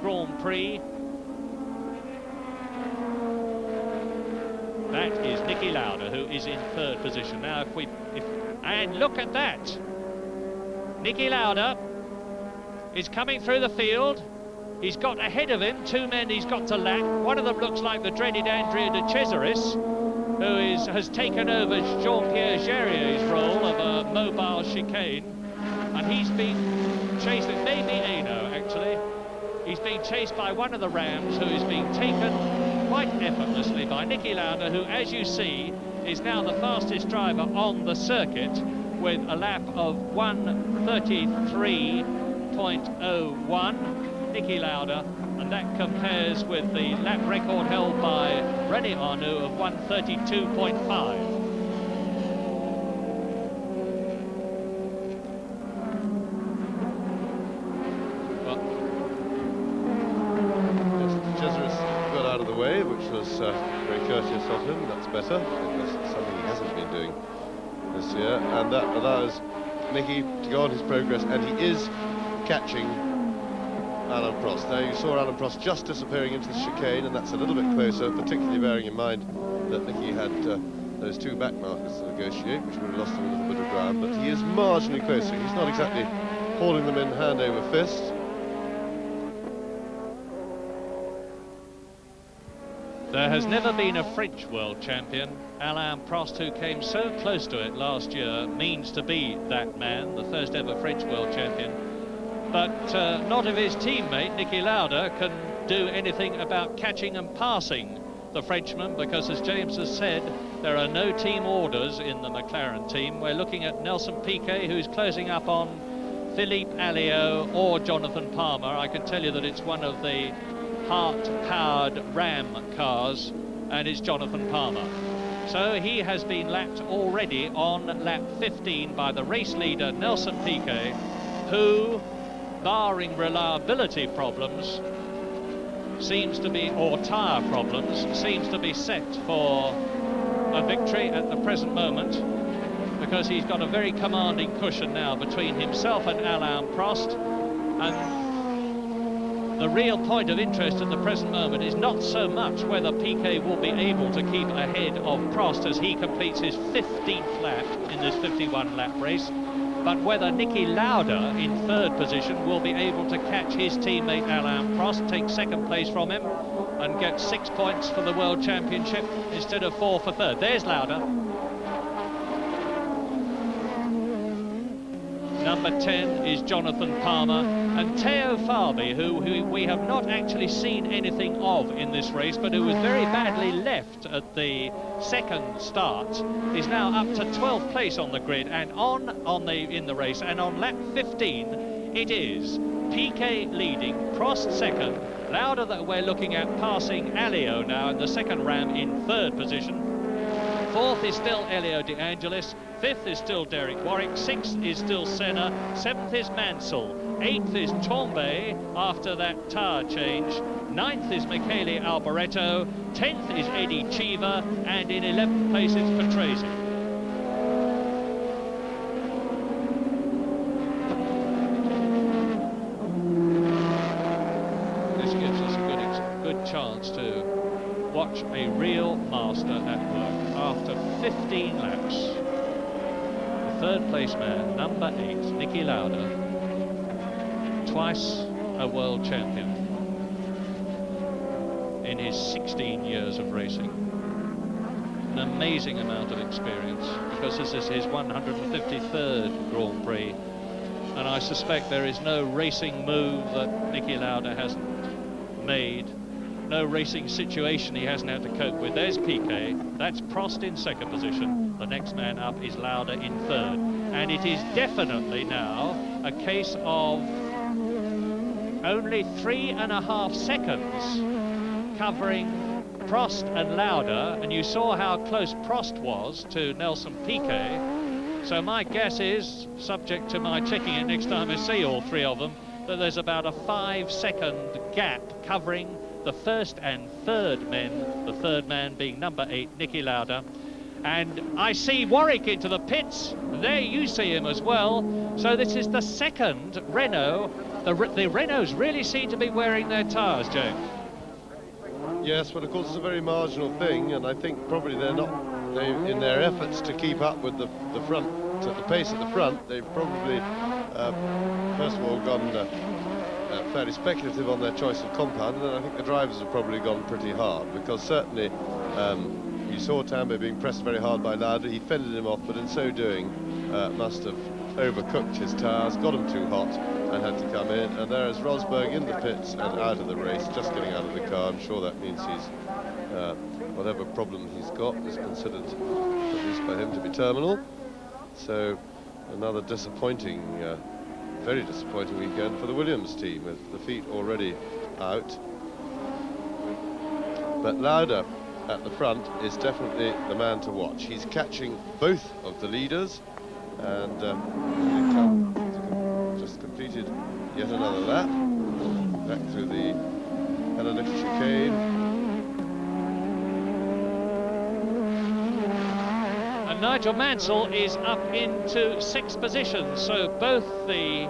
Grand Prix. That is Niki Lauda, who is in third position. Now and look at that. Niki Lauda is coming through the field. He's got ahead of him 2 men he's got to lap. One of them looks like the dreaded Andrea de Cesaris, who has taken over Jean-Pierre Jérier's role of a mobile chicane. And he's been chased, it may be Eno actually. He's being chased by one of the Rams, who is being taken quite effortlessly by Niki Lauda, who, as you see, is now the fastest driver on the circuit with a lap of 1:33.01. Niki Lauda, and that compares with the lap record held by René Arnoux of 1:32.5. Which was very courteous of him. That's better, because it's something he hasn't been doing this year, and that allows Niki to go on his progress, and he is catching Alain Prost. Now you saw Alain Prost just disappearing into the chicane, and that's a little bit closer, particularly bearing in mind that Niki had those 2 back markers to negotiate, which would have lost him a little bit of ground, but he is marginally closer. He's not exactly hauling them in hand over fist. There has never been a French world champion. Alain Prost, who came so close to it last year, means to be that man, the first ever French world champion. But not if his teammate, Niki Lauda, can do anything about catching and passing the Frenchman, because as James has said, there are no team orders in the McLaren team. We're looking at Nelson Piquet, who's closing up on Philippe Alliot or Jonathan Palmer. I can tell you that it's one of the Hart-powered Ram cars, and it's Jonathan Palmer. So he has been lapped already on lap 15 by the race leader Nelson Piquet, who, barring reliability problems, seems to be, or tyre problems, seems to be set for a victory at the present moment, because he's got a very commanding cushion now between himself and Alain Prost. And the real point of interest at the present moment is not so much whether Piquet will be able to keep ahead of Prost as he completes his 15th lap in this 51-lap race, but whether Niki Lauda in third position will be able to catch his teammate Alain Prost, take second place from him, and get 6 points for the World Championship instead of 4 for third. There's Lauda. Number 10 is Jonathan Palmer, and Theo Fabi, who we have not actually seen anything of in this race, but who was very badly left at the second start, is now up to 12th place on the grid and in the race. And on lap 15, it is Piquet leading, Prost second, Lauda that we're looking at passing Alliot now in the second Ram in third position. Fourth is still Elio De Angelis. Fifth is still Derek Warwick. Sixth is still Senna. Seventh is Mansell. Eighth is Tombe after that tyre change. Ninth is Michele Alboreto. 10th is Eddie Cheever. And in 11th place it's Patrese. This gives us a good chance to watch a real master at work. After 15 laps, the third place man, number 8, Niki Lauda, twice a world champion in his 16 years of racing. An amazing amount of experience, because this is his 153rd Grand Prix, and I suspect there is no racing move that Niki Lauda hasn't made, no racing situation he hasn't had to cope with. There's Piquet, that's Prost in second position, the next man up is Lauda in third, and it is definitely now a case of only 3.5 seconds covering Prost and Lauda, and you saw how close Prost was to Nelson Piquet. So my guess is, subject to my checking it next time I see all three of them, that there's about a 5-second gap covering the first and third men, the third man being number 8, Niki Lauda. And I see Warwick into the pits. There you see him as well. So this is the second Renault. The Renaults really seem to be wearing their tyres, James. Yes, but of course it's a very marginal thing, and I think probably in their efforts to keep up with the front, at the pace at the front, they've probably first of all gone fairly speculative on their choice of compound, and then I think the drivers have probably gone pretty hard, because certainly you saw Tambay being pressed very hard by Lauda. He fended him off, but in so doing must have overcooked his tyres, got him too hot and had to come in. And there is Rosberg in the pits and out of the race, just getting out of the car. I'm sure that means he's whatever problem he's got is considered, at least by him, to be terminal. So another disappointing, very disappointing weekend for the Williams team, with the feet already out. But Lauda at the front is definitely the man to watch. He's catching both of the leaders, and just completed yet another lap back through the Hellenic chicane. And Nigel Mansell is up into 6th position, so both the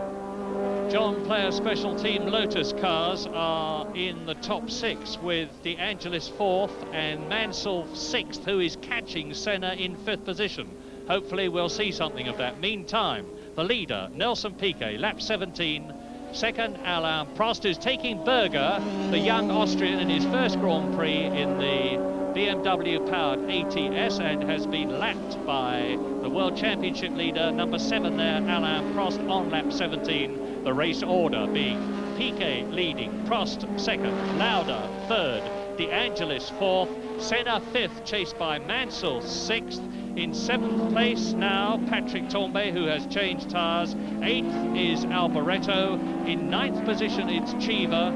John Player Special Team Lotus cars are in the top 6, with De Angelis 4th and Mansell 6th, who is catching Senna in 5th position. Hopefully we'll see something of that. Meantime, the leader, Nelson Piquet, lap 17. Second, Alain Prost, who's taking Berger, the young Austrian, in his first Grand Prix in the BMW-powered ATS, and has been lapped by the World Championship leader, number 7 there, Alain Prost, on lap 17. The race order being Piquet leading, Prost second, Lauda third, De Angelis 4th, Senna 5th, chased by Mansell 6th. In 7th place now, Patrick Tambay, who has changed tyres. 8th is Alboreto. In 9th position, it's Chiva.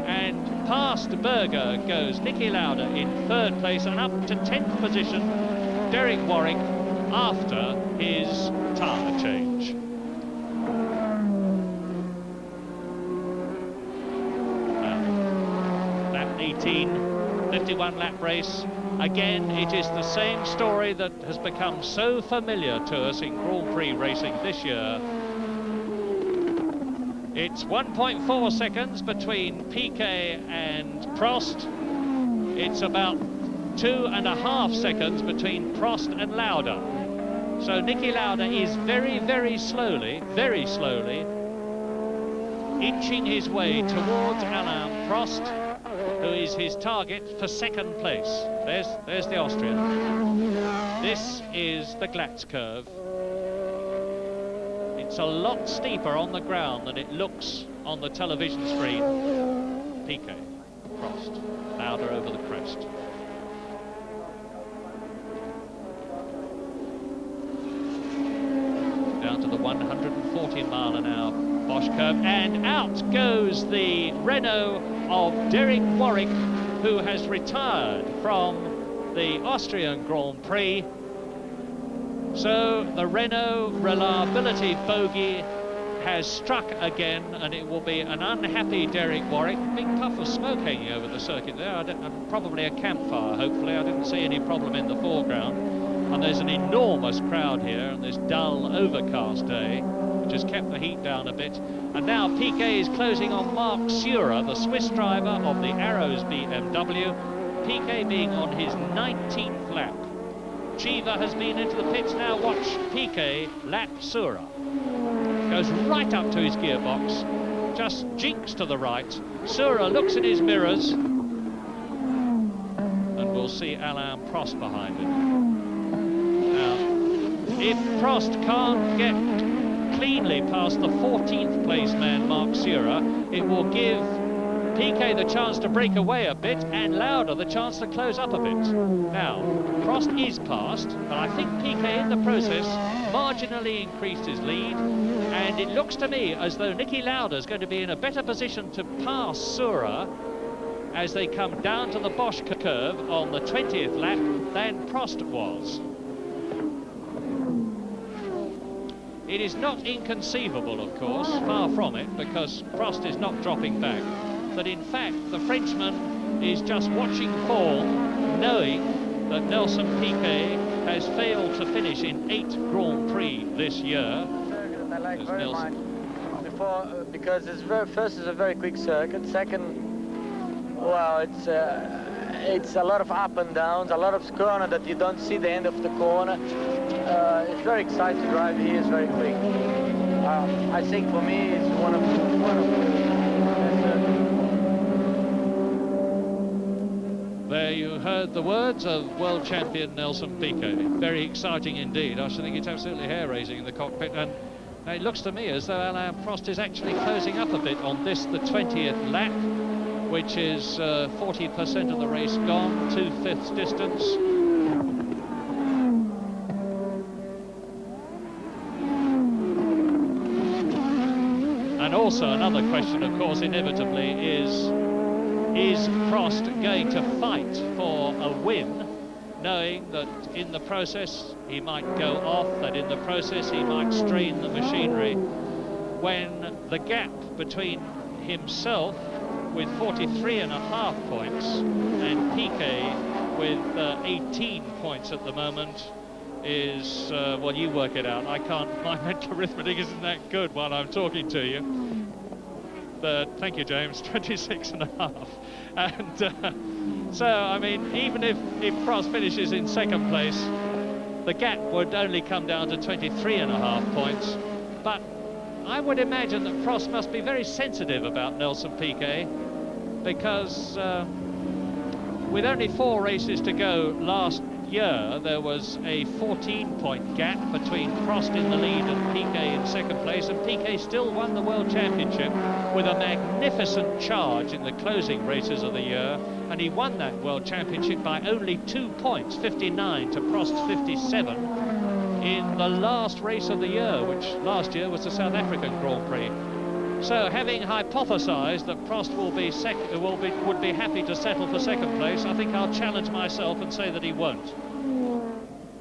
And past Berger goes Niki Lauda in 3rd place, and up to 10th position, Derek Warwick, after his tyre change. Lap 18, 51 lap race. Again, it is the same story that has become so familiar to us in Grand Prix racing this year. It's 1.4 seconds between Piquet and Prost. It's about 2.5 seconds between Prost and Lauda. So Niki Lauda is very, very slowly, inching his way towards Alain Prost, who is his target for 2nd place. There's the Austrian. This is the Glatz curve. It's a lot steeper on the ground than it looks on the television screen. Piquet, Prost, Lauda over the crest. Down to the 140-mile-an-hour Bosch curve, and out goes the Renault of Derek Warwick, who has retired from the Austrian Grand Prix. So the Renault reliability bogey has struck again, and it will be an unhappy Derek Warwick. Big puff of smoke hanging over the circuit there. Probably a campfire, hopefully. I didn't see any problem in the foreground. And there's an enormous crowd here on this dull, overcast day, which has kept the heat down a bit. And now Piquet is closing on Marc Surer, the Swiss driver of the Arrows BMW. Piquet being on his 19th lap. Chiva has been into the pits now. Watch Piquet lap Sura. Goes right up to his gearbox, just jinks to the right. Sura looks in his mirrors, and we'll see Alain Prost behind him. Now, if Prost can't get cleanly past the 14th place man, Marc Sura, it will give Piquet the chance to break away a bit and Lauda the chance to close up a bit. Now, Prost is passed, but I think Piquet in the process marginally increased his lead, and it looks to me as though Niki Lauda is going to be in a better position to pass Sura as they come down to the Bosch curve on the 20th lap than Prost was. It is not inconceivable, of course, far from it, because Prost is not dropping back, that in fact the Frenchman is just watching form, knowing that Nelson Piquet has failed to finish in 8 Grand Prix this year. I like very much before, because first is a very quick circuit. Second, well, it's a lot of up and downs, a lot of corner that you don't see the end of the corner. It's very exciting to drive here. It's very quick. I think for me it's one of the There you heard the words of world champion Nelson Piquet. Very exciting indeed. I should think it's absolutely hair-raising in the cockpit, and it looks to me as though Alain Prost is actually closing up a bit on this, the 20th lap, which is 40% of the race gone, 2/5 distance. And also another question, of course, inevitably is Prost going to fight for a win, knowing that in the process he might go off, that in the process he might strain the machinery, when the gap between himself with 43.5 points and Piquet with 18 points at the moment is, well, you work it out. I can't, my mental arithmetic isn't that good while I'm talking to you. But thank you, James, 26.5. And so, I mean, even if Prost finishes in second place, the gap would only come down to 23.5 points. But I would imagine that Prost must be very sensitive about Nelson Piquet, because with only 4 races to go last year, there was a 14-point gap between Prost in the lead and Piquet in second place, and Piquet still won the World Championship with a magnificent charge in the closing races of the year, and he won that World Championship by only 2 points, 59 to Prost's 57, in the last race of the year, which last year was the South African Grand Prix. So, having hypothesised that Prost would be happy to settle for second place, I think I'll challenge myself and say that he won't.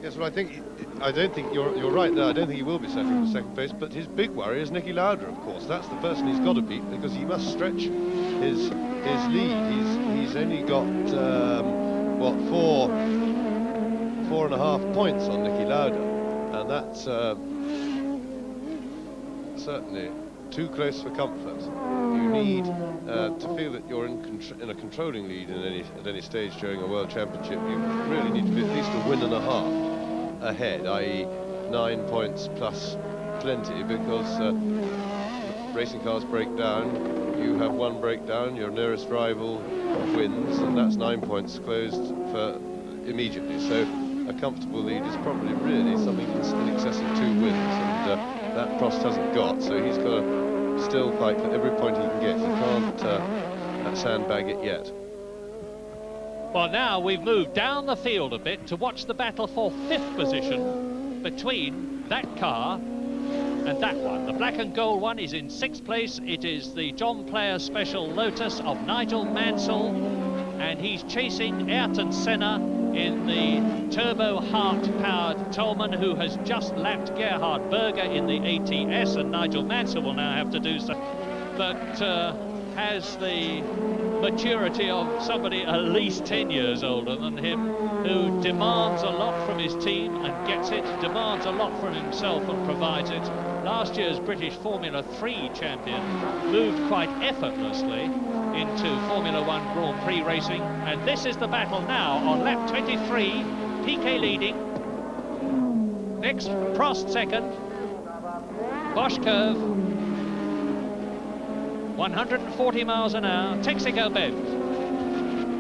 Yes, well, I don't think you're right there. I don't think he will be settling for second place. But his big worry is Niki Lauda, of course. That's the person he's got to beat, because he must stretch his lead. He's only got what, 4.5 points on Niki Lauda, and that's certainly too close for comfort. You need to feel that you're in a controlling lead at any stage during a World Championship. You really need to be at least a win and a half ahead, i.e. 9 points plus plenty, because racing cars break down. You have one breakdown, your nearest rival wins, and that's 9 points closed for immediately. So a comfortable lead is probably really something in excess of 2 wins, and that Prost hasn't got, so he's got to still fight for every point he can get. He can't sandbag it yet. Well, now we've moved down the field a bit to watch the battle for 5th position between that car and that one. The black and gold one is in 6th place. It is the John Player Special Lotus of Nigel Mansell, and he's chasing Ayrton Senna in the Turbo Hart-powered Toleman, who has just lapped Gerhard Berger in the ATS, and Nigel Mansell will now have to do so. But has the maturity of somebody at least 10 years older than him, who demands a lot from his team and gets it, demands a lot from himself and provides it. Last year's British Formula 3 champion moved quite effortlessly, into Formula One Grand Prix racing. And this is the battle now on lap 23. Piquet leading. Next, Prost second. Bosch curve. 140 miles an hour. Texaco bend.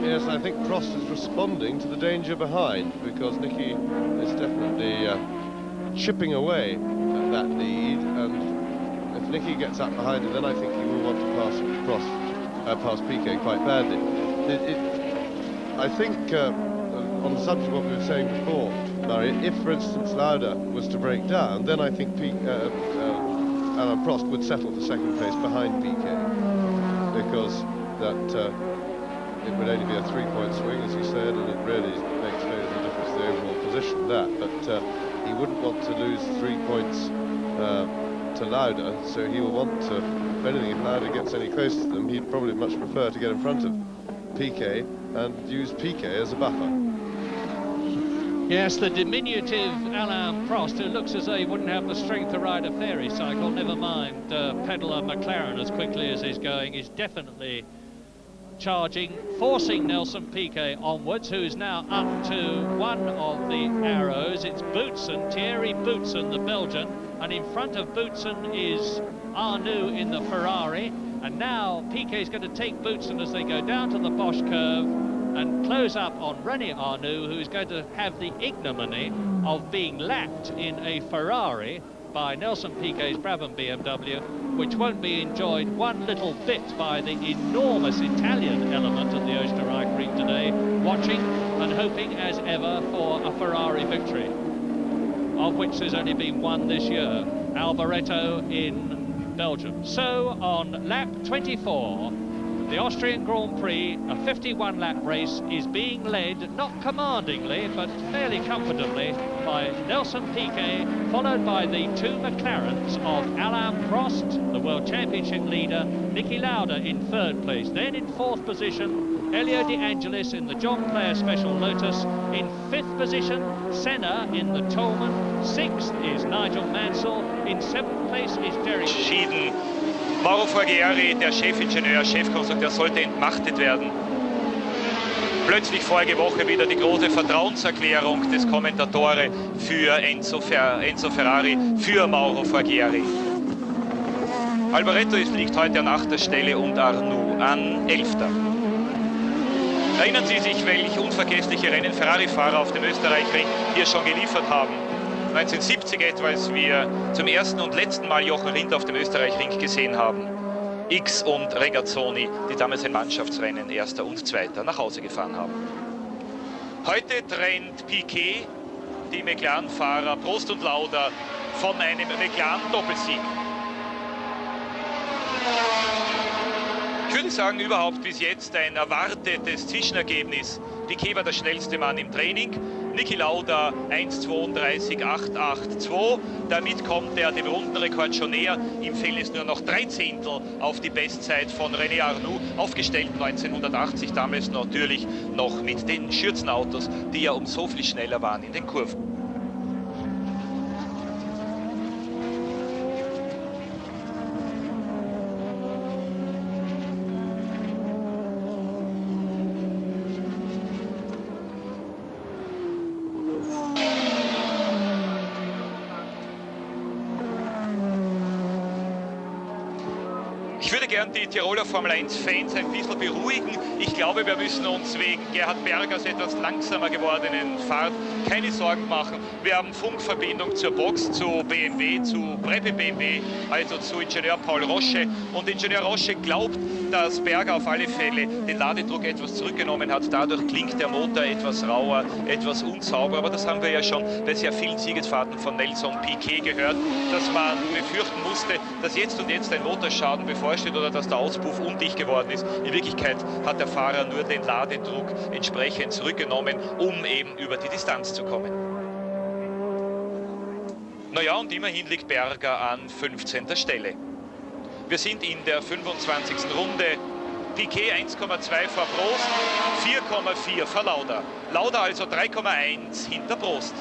Yes, I think Prost is responding to the danger behind, because Nicky is definitely chipping away at that lead, and if Nicky gets up behind him, then I think he will want to pass past Piquet quite badly. I think on the subject of what we were saying before, Murray, if, for instance, Lauda was to break down, then I think Alain Prost would settle for second place behind Piquet, because that it would only be a 3-point swing, as you said, and it really makes no difference to the overall position, but he wouldn't want to lose 3 points to Lauda, so he will want to, if anything, if Lauda gets any closer to them, he'd probably much prefer to get in front of Piquet and use Piquet as a buffer. Yes, the diminutive Alain Prost, who looks as though he wouldn't have the strength to ride a fairy cycle, never mind peddler McLaren as quickly as he's going, is definitely charging, forcing Nelson Piquet onwards, who's now up to one of the arrows. It's Boutsen, Thierry Boutsen, the Belgian, and in front of Boutsen is Arnoux in the Ferrari, and now Piquet's going to take Boutsen as they go down to the Bosch curve and close up on René Arnoux, who's going to have the ignominy of being lapped in a Ferrari by Nelson Piquet's Brabham BMW, which won't be enjoyed one little bit by the enormous Italian element of the Österreich today, watching and hoping as ever for a Ferrari victory, of which there's only been one this year, Alboreto in Belgium. So on lap 24, the Austrian Grand Prix, a 51-lap race, is being led, not commandingly, but fairly comfortably, by Nelson Piquet, followed by the two McLarens of Alain Prost, the World Championship leader, Niki Lauda in third place. Then in fourth position, Elio De Angelis in the John Player Special Lotus. In fifth position, Senna in the Tolman. Sixth is Nigel Mansell. In seventh place is Derek. Mauro Forghieri, der Chefingenieur, Chefkonstrukteur, sollte entmachtet werden. Plötzlich vorige Woche wieder die große Vertrauenserklärung des Kommentatore für Enzo Ferrari, für Mauro Forghieri. Alboreto liegt heute an 8. Stelle und Arnoux an 11. Erinnern Sie sich, welch unvergessliche Rennen Ferrari-Fahrer auf dem Österreich-Ring hier schon geliefert haben? 1970 etwa, als wir zum ersten und letzten Mal Jochen Rindt auf dem Österreich-Ring gesehen haben. X und Regazzoni, die damals ein Mannschaftsrennen Erster und Zweiter nach Hause gefahren haben. Heute trennt Piquet die McLaren-Fahrer Prost und Lauda von einem McLaren-Doppelsieg. Ich würde sagen, überhaupt bis jetzt ein erwartetes Zwischenergebnis. Piquet war der schnellste Mann im Training. Niki Lauda 1:32,882. Damit kommt er dem Rundenrekord schon näher. Ihm fehlen es nur noch 3 Zehntel auf die Bestzeit von René Arnoux, aufgestellt 1980, damals natürlich noch mit den Schürzenautos, die ja um so viel schneller waren in den Kurven. Ich würde gern die Tiroler Formel 1-Fans ein bisschen beruhigen. Ich glaube, wir müssen uns wegen Gerhard Bergers etwas langsamer gewordenen Fahrt keine Sorgen machen. Wir haben Funkverbindung zur Box, zu BMW, zu Preppe BMW, also zu Ingenieur Paul Roche. Und Ingenieur Roche glaubt, dass Berger auf alle Fälle den Ladedruck etwas zurückgenommen hat. Dadurch klingt der Motor etwas rauer, etwas unsauber. Aber das haben wir ja schon bei sehr vielen Siegesfahrten von Nelson Piquet gehört, dass man befürchten musste, dass jetzt und jetzt ein Motorschaden bevorsteht oder dass der Auspuff undicht geworden ist. In Wirklichkeit hat der Fahrer nur den Ladedruck entsprechend zurückgenommen, um eben über die Distanz zu kommen. Naja, und immerhin liegt Berger an 15. Stelle. Wir sind in der 25. Runde. Piquet 1,2 vor Prost, 4,4 vor Lauda. Lauda also 3,1 hinter Prost.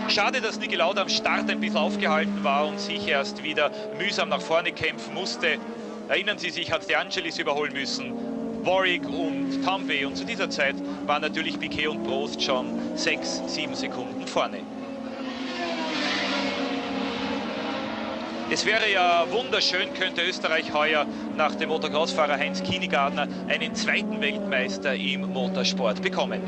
Schade, dass Niki Lauda am Start ein bisschen aufgehalten war und sich erst wieder mühsam nach vorne kämpfen musste. Erinnern Sie sich, hat De Angelis überholen müssen, Warwick und Tambay, und zu dieser Zeit waren natürlich Piquet und Prost schon 6, 7 Sekunden vorne. Es wäre ja wunderschön, könnte Österreich heuer nach dem Motocross-Fahrer Heinz Kienigardner einen zweiten Weltmeister im Motorsport bekommen.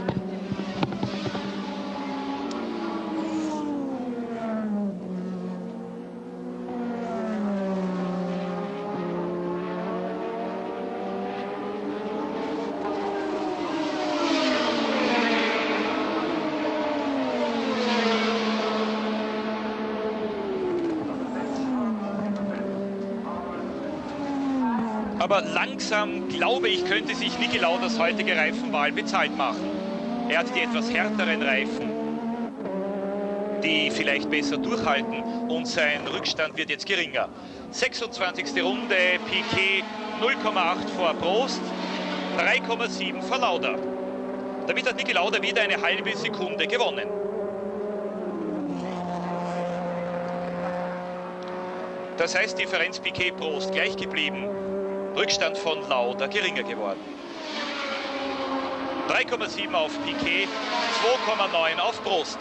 Aber langsam, glaube ich, könnte sich Niki Lauders heutige Reifenwahl bezahlt machen. Er hat die etwas härteren Reifen, die vielleicht besser durchhalten, und sein Rückstand wird jetzt geringer. 26. Runde, Piquet 0,8 vor Prost, 3,7 vor Lauda. Damit hat Niki Lauda wieder eine halbe Sekunde gewonnen. Das heißt, Differenz Piquet-Prost gleich geblieben. Rückstand von Lauda geringer geworden. 3,7 auf Piquet, 2,9 auf Prost.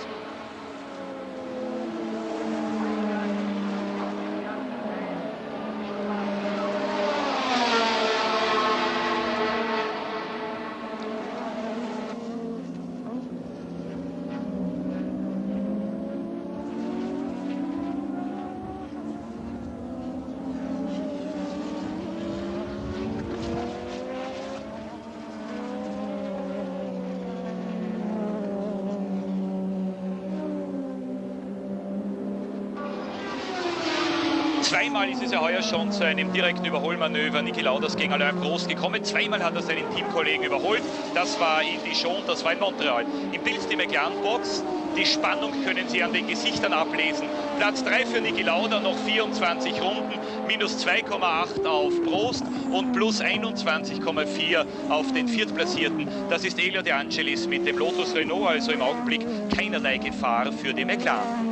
Zweimal ist es ja heuer schon zu einem direkten Überholmanöver Niki Lauders gegen Alain Prost gekommen. Zweimal hat er seinen Teamkollegen überholt. Das war in Dijon, das war in Montreal. Im Bild die McLaren-Box. Die Spannung können Sie an den Gesichtern ablesen. Platz 3 für Niki Lauda, noch 24 Runden, minus 2,8 auf Prost und plus 21,4 auf den Viertplatzierten. Das ist Elio De Angelis mit dem Lotus Renault, also im Augenblick keinerlei Gefahr für die McLaren.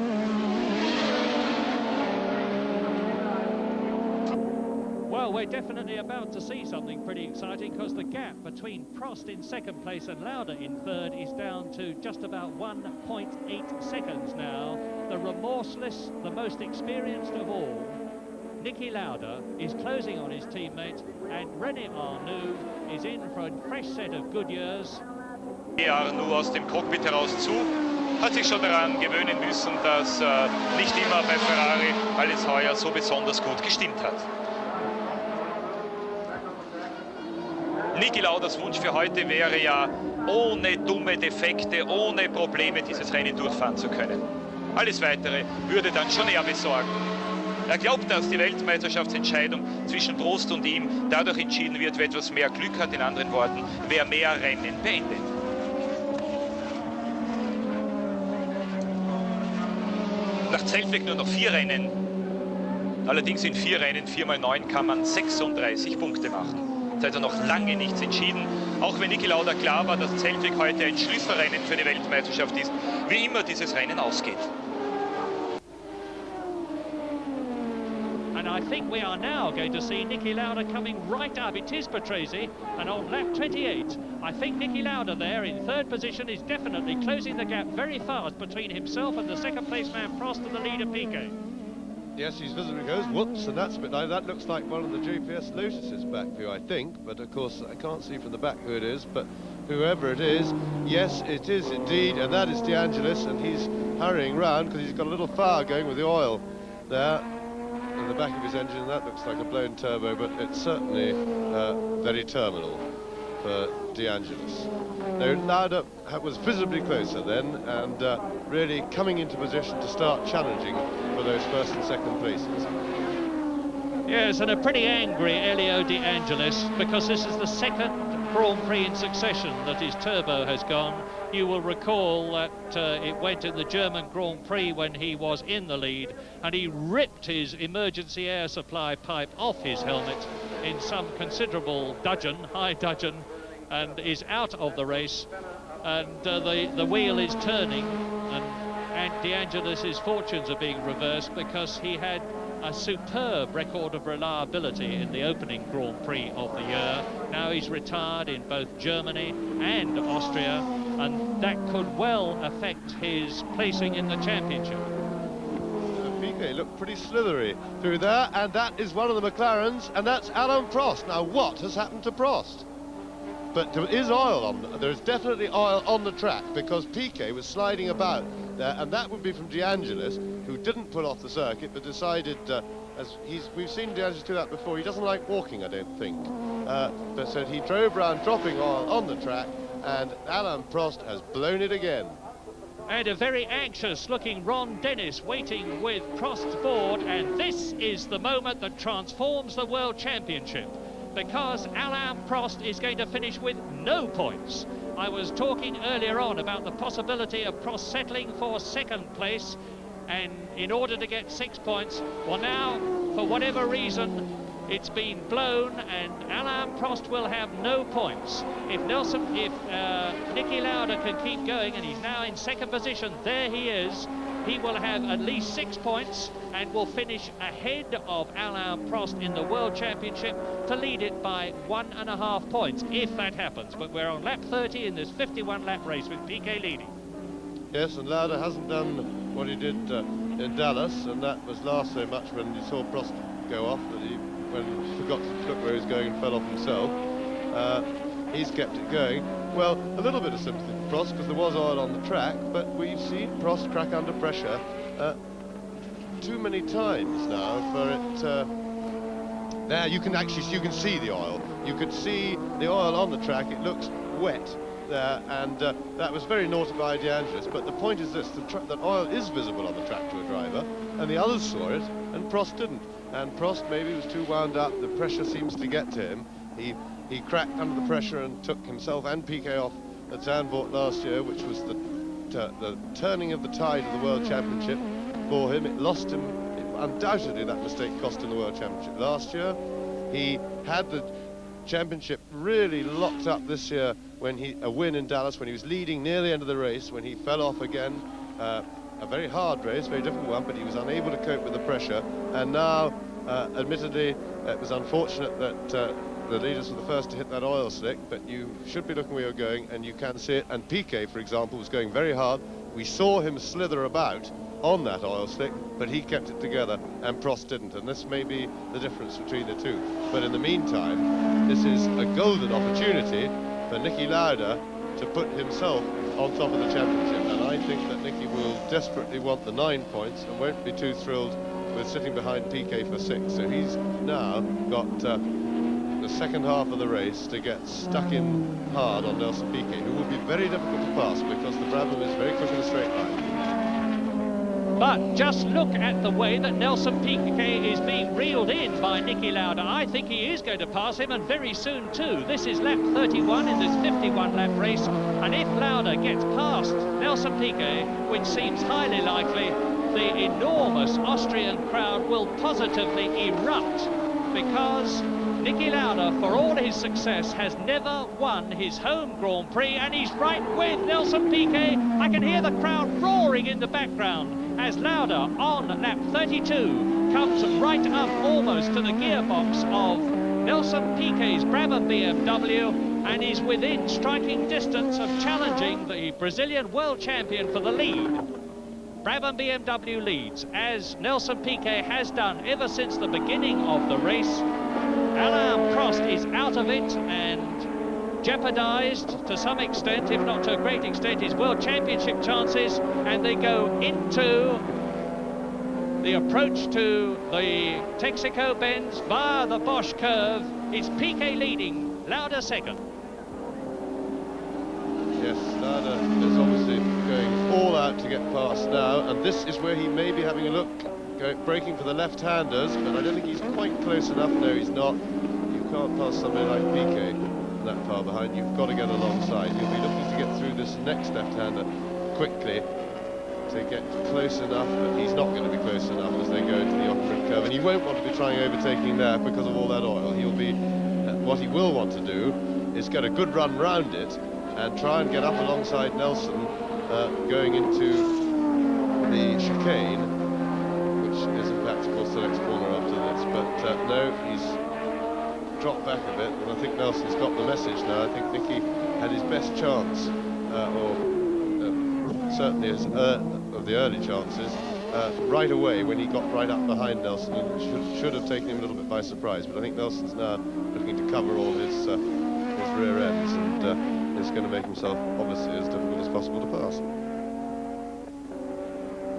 Well, we're definitely about to see something pretty exciting, because the gap between Prost in second place and Lauda in third is down to just about 1.8 seconds now. The remorseless, the most experienced of all, Niki Lauda, is closing on his teammate, and René Arnoux is in for a fresh set of good years. Arnoux aus dem Cockpit heraus zu, hat sich schon daran gewöhnen müssen, dass nicht immer bei Ferrari alles heuer so besonders gut gestimmt hat. Niki Lauders Wunsch für heute wäre ja, ohne dumme Defekte, ohne Probleme dieses Rennen durchfahren zu können. Alles Weitere würde dann schon er besorgen. Er glaubt, dass die Weltmeisterschaftsentscheidung zwischen Prost und ihm dadurch entschieden wird, wer etwas mehr Glück hat, in anderen Worten, wer mehr Rennen beendet. Nach Zeltweg nur noch 4 Rennen. Allerdings in 4 Rennen, 4 mal 9, kann man 36 Punkte machen. Es ist also noch lange nichts entschieden, auch wenn Niki Lauda klar war, dass Zeltweg heute ein Schlüsselrennen für die Weltmeisterschaft ist, wie immer dieses Rennen ausgeht. And I think we are now going to see Niki Lauda coming right up. It is Patrese, and on lap 28, I think Niki Lauda there in third position is definitely closing the gap very fast between himself and the second place man Prost and the leader Piquet. Yes, he's visibly goes, whoops, and that's a bit like, that looks like one of the GPS Lotus's back view, I think, but of course I can't see from the back who it is, but whoever it is, yes, it is indeed, and that is De Angelis, and he's hurrying round because he's got a little fire going with the oil there in the back of his engine. That looks like a blown turbo, but it's certainly very terminal for De Angelis. No, Lauda was visibly closer then, and really coming into position to start challenging for those first and second places. Yes, and a pretty angry Elio De Angelis, because this is the second Grand Prix in succession that his turbo has gone. You will recall that it went in the German Grand Prix when he was in the lead, and he ripped his emergency air supply pipe off his helmet in some considerable dudgeon, high dudgeon, and is out of the race, and the wheel is turning, and De Angelis' fortunes are being reversed, because he had a superb record of reliability in the opening Grand Prix of the year. Now he's retired in both Germany and Austria, and that could well affect his placing in the championship. Piquet looked pretty slithery through there, and that is one of the McLarens, and that's Alain Prost. Now, what has happened to Prost? But there is oil on. There is definitely oil on the track, because Piquet was sliding about there, and that would be from De Angelis, who didn't pull off the circuit, but decided, we've seen De Angelis do that before. He doesn't like walking, I don't think. But so he drove around dropping oil on the track, and Alain Prost has blown it again. And a very anxious-looking Ron Dennis waiting with Prost's board, and this is the moment that transforms the World Championship, because Alain Prost is going to finish with no points. I was talking earlier on about the possibility of Prost settling for second place, and in order to get 6 points, well now, for whatever reason, it's been blown, and Alain Prost will have no points. If Niki Lauda can keep going, and he's now in second position, there he is, he will have at least 6 points and will finish ahead of Alain Prost in the World Championship to lead it by 1.5 points, if that happens. But we're on lap 30 in this 51-lap race with Piquet leading. Yes, and Lauda hasn't done what he did in Dallas, and that was last so much when you saw Prost go off, that he forgot to look where he was going and fell off himself. He's kept it going. Well, a little bit of sympathy for Prost, because there was oil on the track, but we've seen Prost crack under pressure too many times now for it. There you can see the oil. You could see the oil on the track. It looks wet there, and that was very naughty by De Angelis. But the point is this: that oil is visible on the track to a driver, and the others saw it, and Prost didn't. And Prost maybe was too wound up. The pressure seems to get to him. He cracked under the pressure and took himself and Piquet off at Zandvoort last year, which was the turning of the tide of the World Championship for him. It lost him. Undoubtedly, that mistake cost him the World Championship last year. He had the championship really locked up this year when a win in Dallas, when he was leading near the end of the race, when he fell off again. A very hard race, very difficult one, but he was unable to cope with the pressure. And now, admittedly, it was unfortunate that the leaders were the first to hit that oil slick, but you should be looking where you're going, and you can see it. And Piquet, for example, was going very hard. We saw him slither about on that oil slick, but he kept it together, and Prost didn't. And this may be the difference between the two. But in the meantime, this is a golden opportunity for Niki Lauda to put himself on top of the championship, and I think that Niki will desperately want the 9 points and won't be too thrilled with sitting behind Piquet for 6. So he's now got the second half of the race to get stuck in hard on Nelson Piquet, who will be very difficult to pass because the Brabham is very quick in a straight line. But just look at the way that Nelson Piquet is being reeled in by Niki Lauda. I think he is going to pass him, and very soon too. This is lap 31 in this 51-lap race, and if Lauda gets past Nelson Piquet, which seems highly likely, the enormous Austrian crowd will positively erupt, because Niki Lauda, for all his success, has never won his home Grand Prix, and he's right with Nelson Piquet. I can hear the crowd roaring in the background as Lauda on lap 32 comes right up almost to the gearbox of Nelson Piquet's Brabham BMW, and is within striking distance of challenging the Brazilian world champion for the lead. Brabham BMW leads, as Nelson Piquet has done ever since the beginning of the race. Alain Prost is out of it and jeopardised to some extent, if not to a great extent, his World Championship chances, and they go into the approach to the Texaco bends via the Bosch curve. It's Piquet leading, Lauda second. Yes, Lauda is obviously going all out to get past now, and this is where he may be having a look, braking for the left-handers, but I don't think he's quite close enough. No, he's not. You can't pass somebody like Piquet that far behind. You've got to get alongside. You'll be looking to get through this next left-hander quickly to get close enough, but he's not going to be close enough as they go into the off-grid curve, and he won't want to be trying overtaking there because of all that oil. He'll be, what he will want to do is get a good run round it and try and get up alongside Nelson going into the chicane, which is in fact called Select Corner no, he's dropped back a bit, and I think Nelson's got the message now. I think Nicky had his best chance, certainly his, of the early chances, right away when he got right up behind Nelson, and should have taken him a little bit by surprise. But I think Nelson's now looking to cover all his rear ends, and is going to make himself obviously as difficult as possible to pass.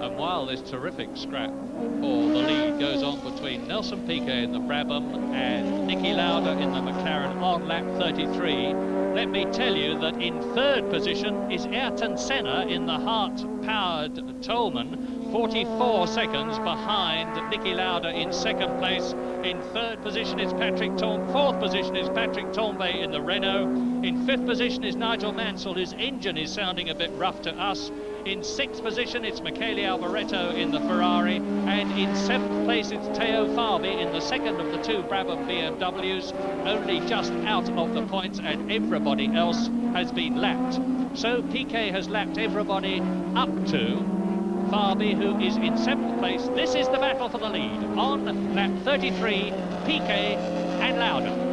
And while this terrific scrap for the lead goes on between Nelson Piquet in the Brabham and Niki Lauda in the McLaren on lap 33, let me tell you that in third position is Ayrton Senna in the Hart-powered Tolman, 44 seconds behind Niki Lauda in second place. In third position is Patrick Tambay, fourth position is Patrick Tambay in the Renault. In fifth position is Nigel Mansell, whose engine is sounding a bit rough to us. In sixth position, it's Michele Alboreto in the Ferrari, and in seventh place, it's Teo Fabi in the second of the two Brabham BMWs, only just out of the points, and everybody else has been lapped. So Piquet has lapped everybody up to Fabi, who is in seventh place. This is the battle for the lead. On lap 33, Piquet and Lauda.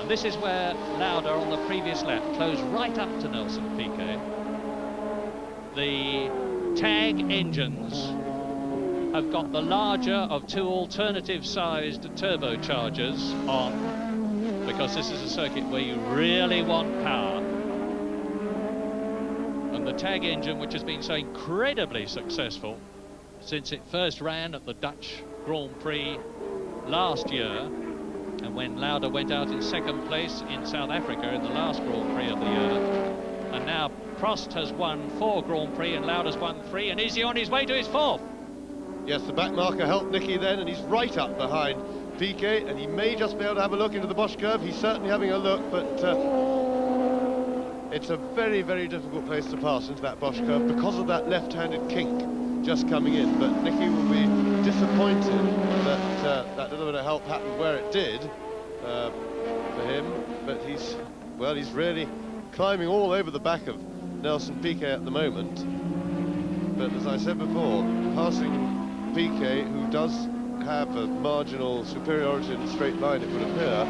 This is where Lauda on the previous lap closed right up to Nelson Piquet. The tag engines have got the larger of two alternative-sized turbochargers on, because this is a circuit where you really want power. And the tag engine, which has been so incredibly successful since it first ran at the Dutch Grand Prix last year, and when Lauda went out in second place in South Africa in the last Grand Prix of the year. And now Prost has won 4 Grand Prix and Lauda's won 3, and is he on his way to his 4th? Yes, the back marker helped Nicky then, and he's right up behind Piquet, and he may just be able to have a look into the Bosch curve. He's certainly having a look, but it's a very, very difficult place to pass into that Bosch curve because of that left-handed kink just coming in. But Nicky will be disappointed that that little bit of help happened where it did for him, but he's really climbing all over the back of Nelson Piquet at the moment. But as I said before, passing Piquet, who does have a marginal superiority in a straight line, it would appear,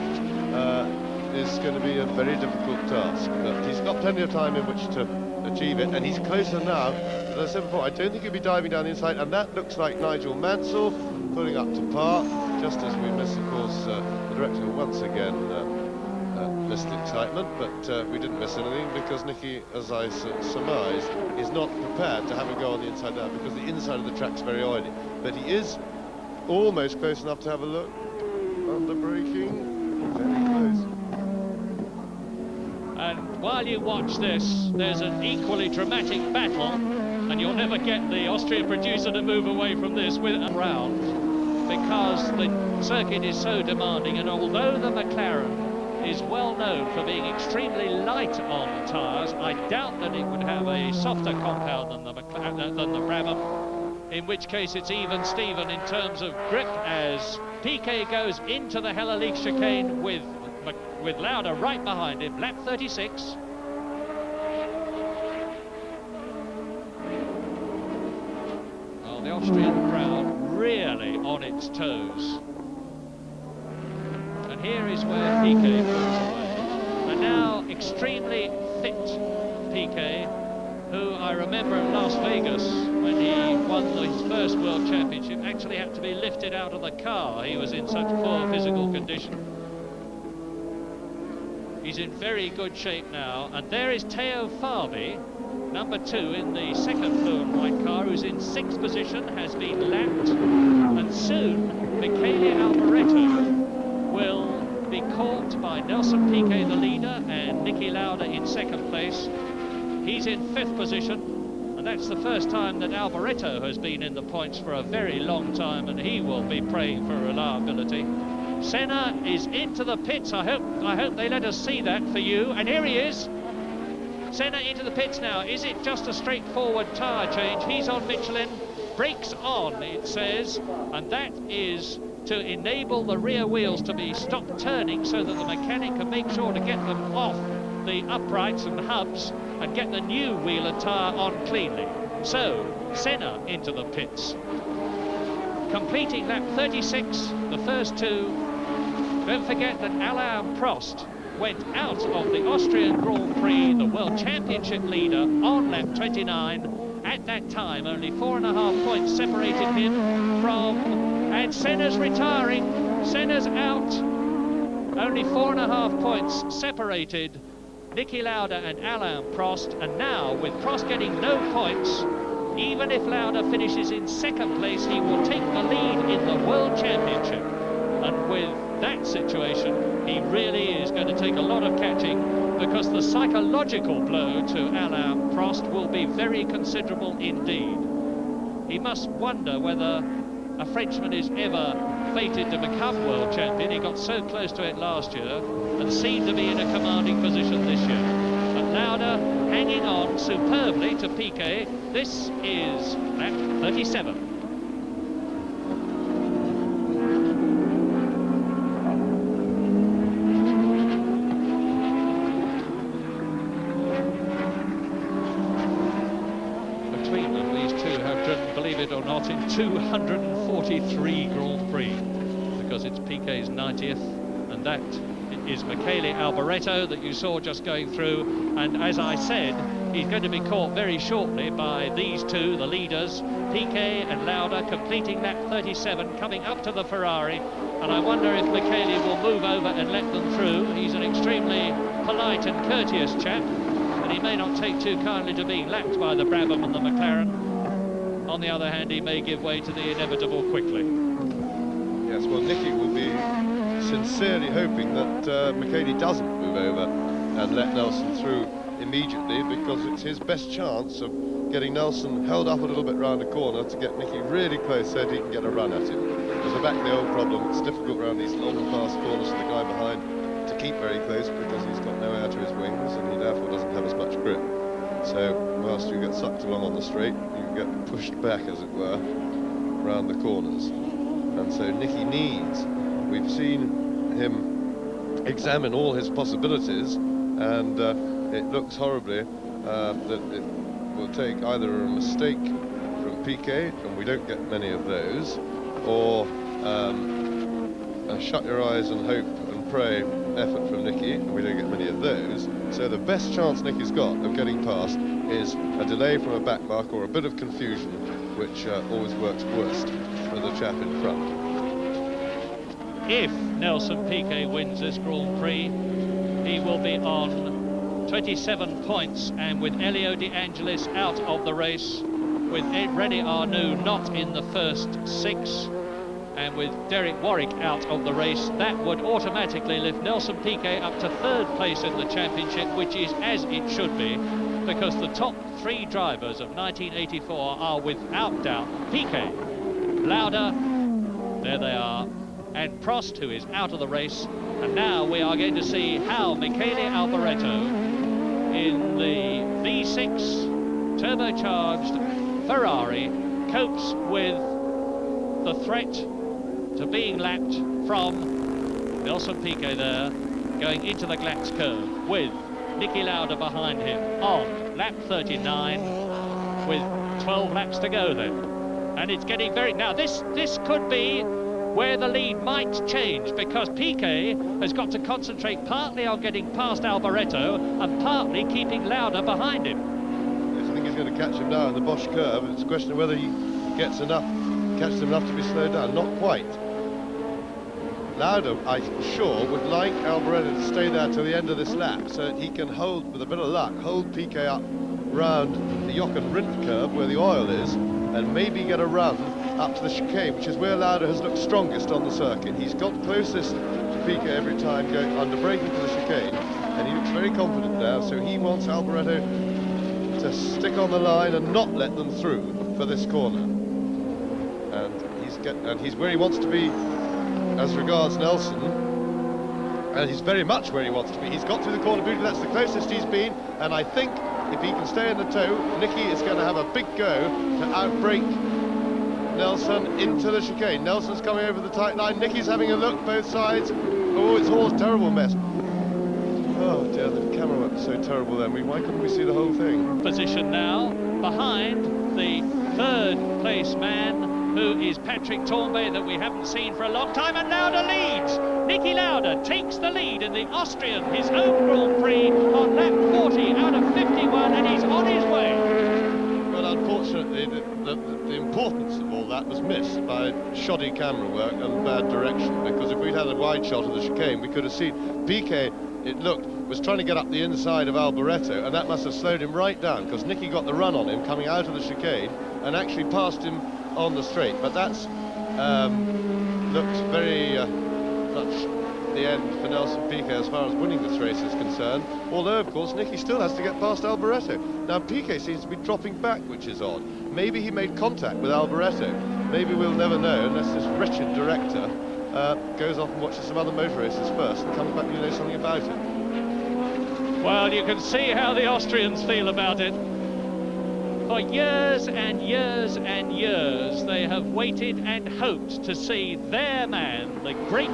is going to be a very difficult task. But he's got plenty of time in which to achieve it, and he's closer now. As I said before, I don't think he'll be diving down the inside, and that looks like Nigel Mansell pulling up to par, just as we miss, of course, the director once again missed the excitement, but we didn't miss anything because Nicky, as I surmised, is not prepared to have a go on the inside now because the inside of the track's very oily. But he is almost close enough to have a look. Under braking, very close. And while you watch this, there's an equally dramatic battle, and you'll never get the Austrian producer to move away from this with a round, because the circuit is so demanding. And although the McLaren is well known for being extremely light on tyres, I doubt that it would have a softer compound than the Brabham, in which case it's even Steven in terms of grip as Piquet goes into the Hella chicane with Lauda right behind him, lap 36. Well, the Austrian crowd really on its toes. And here is where Piquet pulls away. And now extremely fit Piquet, who I remember in Las Vegas when he won his first World Championship, actually had to be lifted out of the car. He was in such poor physical condition. He's in very good shape now, and there is Teo Fabi, number 2 in the second blue and white car, who's in 6th position, has been lapped, and soon Michele Alboreto will be caught by Nelson Piquet, the leader, and Niki Lauda in second place. He's in 5th position, and that's the first time that Alboreto has been in the points for a very long time, and he will be praying for reliability. Senna is into the pits. I hope they let us see that for you. And here he is. Senna into the pits now. Is it just a straightforward tyre change? He's on Michelin. brakes on, it says, and that is to enable the rear wheels to be stopped turning so that the mechanic can make sure to get them off the uprights and hubs and get the new wheel and tyre on cleanly. So, Senna into the pits. Completing lap 36, the first two. Don't forget that Alain Prost went out of the Austrian Grand Prix, the World Championship leader, on lap 29. At that time, only 4.5 points separated him from... And Senna's retiring. Senna's out. Only 4.5 points separated Niki Lauda and Alain Prost. And now, with Prost getting no points, even if Lauda finishes in second place, he will take the lead in the World Championship. And with that situation, he really is going to take a lot of catching, because the psychological blow to Alain Prost will be very considerable indeed. He must wonder whether a Frenchman is ever fated to become world champion. He got so close to it last year and seemed to be in a commanding position this year. But Lauda hanging on superbly to Piquet. This is lap 37. Believe it or not, in 243 Grand Prix, because it's Piquet's 90th, and that is Michele Alboreto that you saw just going through. And as I said, he's going to be caught very shortly by these two, the leaders, Piquet and Lauda, completing lap 37, coming up to the Ferrari. And I wonder if Michele will move over and let them through. He's an extremely polite and courteous chap, and he may not take too kindly to being lapped by the Brabham and the McLaren. On the other hand, he may give way to the inevitable quickly. Yes, well, Niki will be sincerely hoping that Michele doesn't move over and let Nelson through immediately, because it's his best chance of getting Nelson held up a little bit round the corner to get Niki really close so that he can get a run at him. Because back to the old problem, it's difficult around these long, fast corners for the guy behind to keep very close, because he's got no air to his wings and he therefore doesn't have as much grip. So whilst you get sucked along on the straight, you get pushed back, as it were, around the corners. And so Niki needs, we've seen him examine all his possibilities, and it looks horribly that it will take either a mistake from Piquet, and we don't get many of those, or a shut your eyes and hope and pray effort from Niki, and we don't get many of those. So the best chance Niki's got of getting past is a delay from a back mark or a bit of confusion, which always works worst for the chap in front. If Nelson Piquet wins this Grand Prix, he will be on 27 points, and with Elio De Angelis out of the race, with René Arnoux not in the first 6, and with Derek Warwick out of the race, that would automatically lift Nelson Piquet up to 3rd place in the championship, which is as it should be, because the top 3 drivers of 1984 are without doubt Piquet, Lauda, there they are, and Prost, who is out of the race. And now we are going to see how Michele Alboreto in the V6 turbocharged Ferrari copes with the threat to being lapped from Nelson Piquet there, going into the Glatz curve, with Niki Lauda behind him on lap 39, with 12 laps to go then. And it's getting very... Now this could be where the lead might change, because Piquet has got to concentrate partly on getting past Alboreto and partly keeping Lauda behind him. Yes, I think he's going to catch him now in the Bosch curve. It's a question of whether he catches him enough to be slowed down. Not quite. Lauda, I'm sure, would like Alboreto to stay there till the end of this lap, so that he can hold, with a bit of luck, hold Piquet up round the Jochen Rindt curve where the oil is, and maybe get a run up to the chicane, which is where Lauda has looked strongest on the circuit. He's got closest to Piquet every time, going under braking to the chicane, and he looks very confident now, so he wants Alboreto to stick on the line and not let them through for this corner. And he's where he wants to be as regards Nelson, and he's very much where he wants to be. He's got through the corner beauty, that's the closest he's been, and I think if he can stay in the tow, Niki is going to have a big go to outbrake Nelson into the chicane. Nelson's coming over the tight line. Nicky's having a look, both sides. Oh, it's all a terrible mess. Oh dear, the camera work was so terrible then. Why couldn't we see the whole thing? Position now behind the third place man, who is Patrick Torbay, that we haven't seen for a long time, and Lauda leads. Niki Lauda takes the lead in the Austrian, his own Grand Prix, on lap 40 out of 51, and he's on his way. Well, unfortunately, the importance of all that was missed by shoddy camera work and bad direction, because if we'd had a wide shot of the chicane, we could have seen Piquet, it looked, was trying to get up the inside of Alboreto, and that must have slowed him right down, because Nicky got the run on him coming out of the chicane and actually passed him on the straight. But that's looked very much the end for Nelson Piquet as far as winning this race is concerned, although of course Nicky still has to get past Alboreto. Now Piquet seems to be dropping back, which is odd. Maybe he made contact with Alboreto. Maybe we'll never know unless this wretched director goes off and watches some other motor races first and comes back and you know something about it. Well, you can see how the Austrians feel about it. For years and years and years, they have waited and hoped to see their man, the great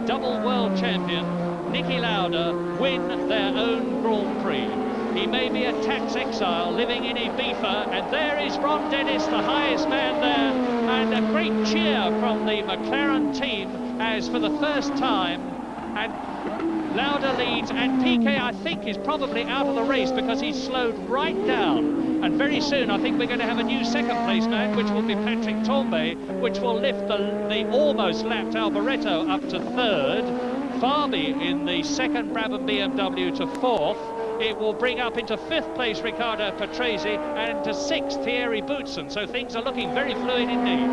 double world champion, Niki Lauda, win their own Grand Prix. He may be a tax exile living in Ibiza, and there is Ron Dennis, the highest man there, and a great cheer from the McLaren team as for the first time, and Lauda leads, and Piquet, I think, is probably out of the race because he's slowed right down. And very soon, I think we're going to have a new second place man, which will be Patrick Torbay, which will lift the almost lapped Alboreto up to third. Farby in the second Brabham BMW to fourth. It will bring up into fifth place Riccardo Patrese, and to sixth Thierry Boutsen. So things are looking very fluid indeed.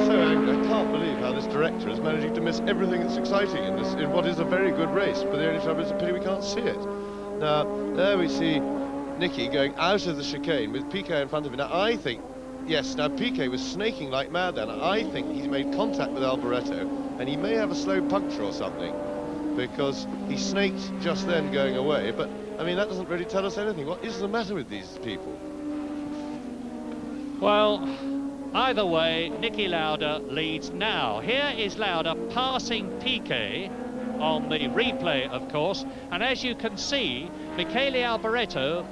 So angry. I can't believe how this director is managing to miss everything that's exciting in what is a very good race, but the only trouble is a pity we can't see it. Now, there we see Nicky going out of the chicane with Piquet in front of him. Now, I think, yes, now Piquet was snaking like mad then. I think he's made contact with Alboreto, and he may have a slow puncture or something, because he snaked just then going away. But, I mean, that doesn't really tell us anything. What is the matter with these people? Well, either way, Niki Lauda leads now. Here is Lauda passing Piquet on the replay, of course, and as you can see, Michele Alboreto,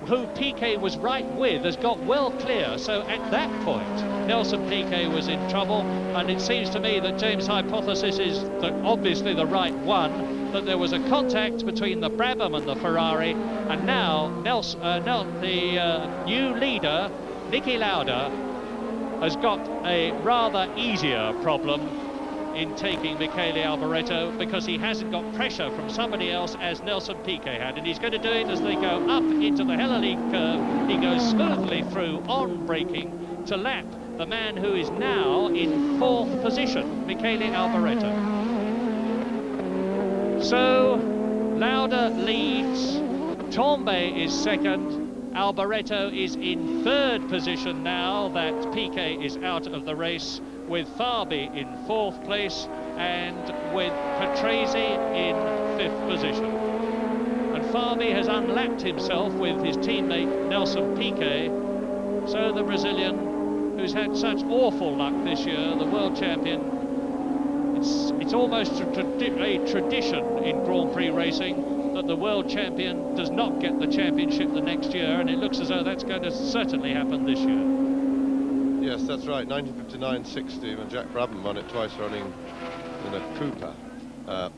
who Piquet was right with, has got well clear. So at that point, Nelson Piquet was in trouble, and it seems to me that James' hypothesis is obviously the right one, that there was a contact between the Brabham and the Ferrari, and now the new leader, Niki Lauda, has got a rather easier problem in taking Michele Alboreto, because he hasn't got pressure from somebody else as Nelson Piquet had, and he's going to do it as they go up into the Hellenic curve. He goes smoothly through on braking to lap the man who is now in fourth position, Michele Alboreto. So Lauda leads, Torbay is second, Alboreto is in third position now that Piquet is out of the race, with Farby in fourth place and with Patrese in fifth position. And Farby has unlapped himself with his teammate Nelson Piquet. So the Brazilian, who's had such awful luck this year, the world champion, it's almost a tradition in Grand Prix racing that the world champion does not get the championship the next year, and it looks as though that's going to certainly happen this year. Yes, that's right, 1959-60, when Jack Brabham won it twice running in a Cooper.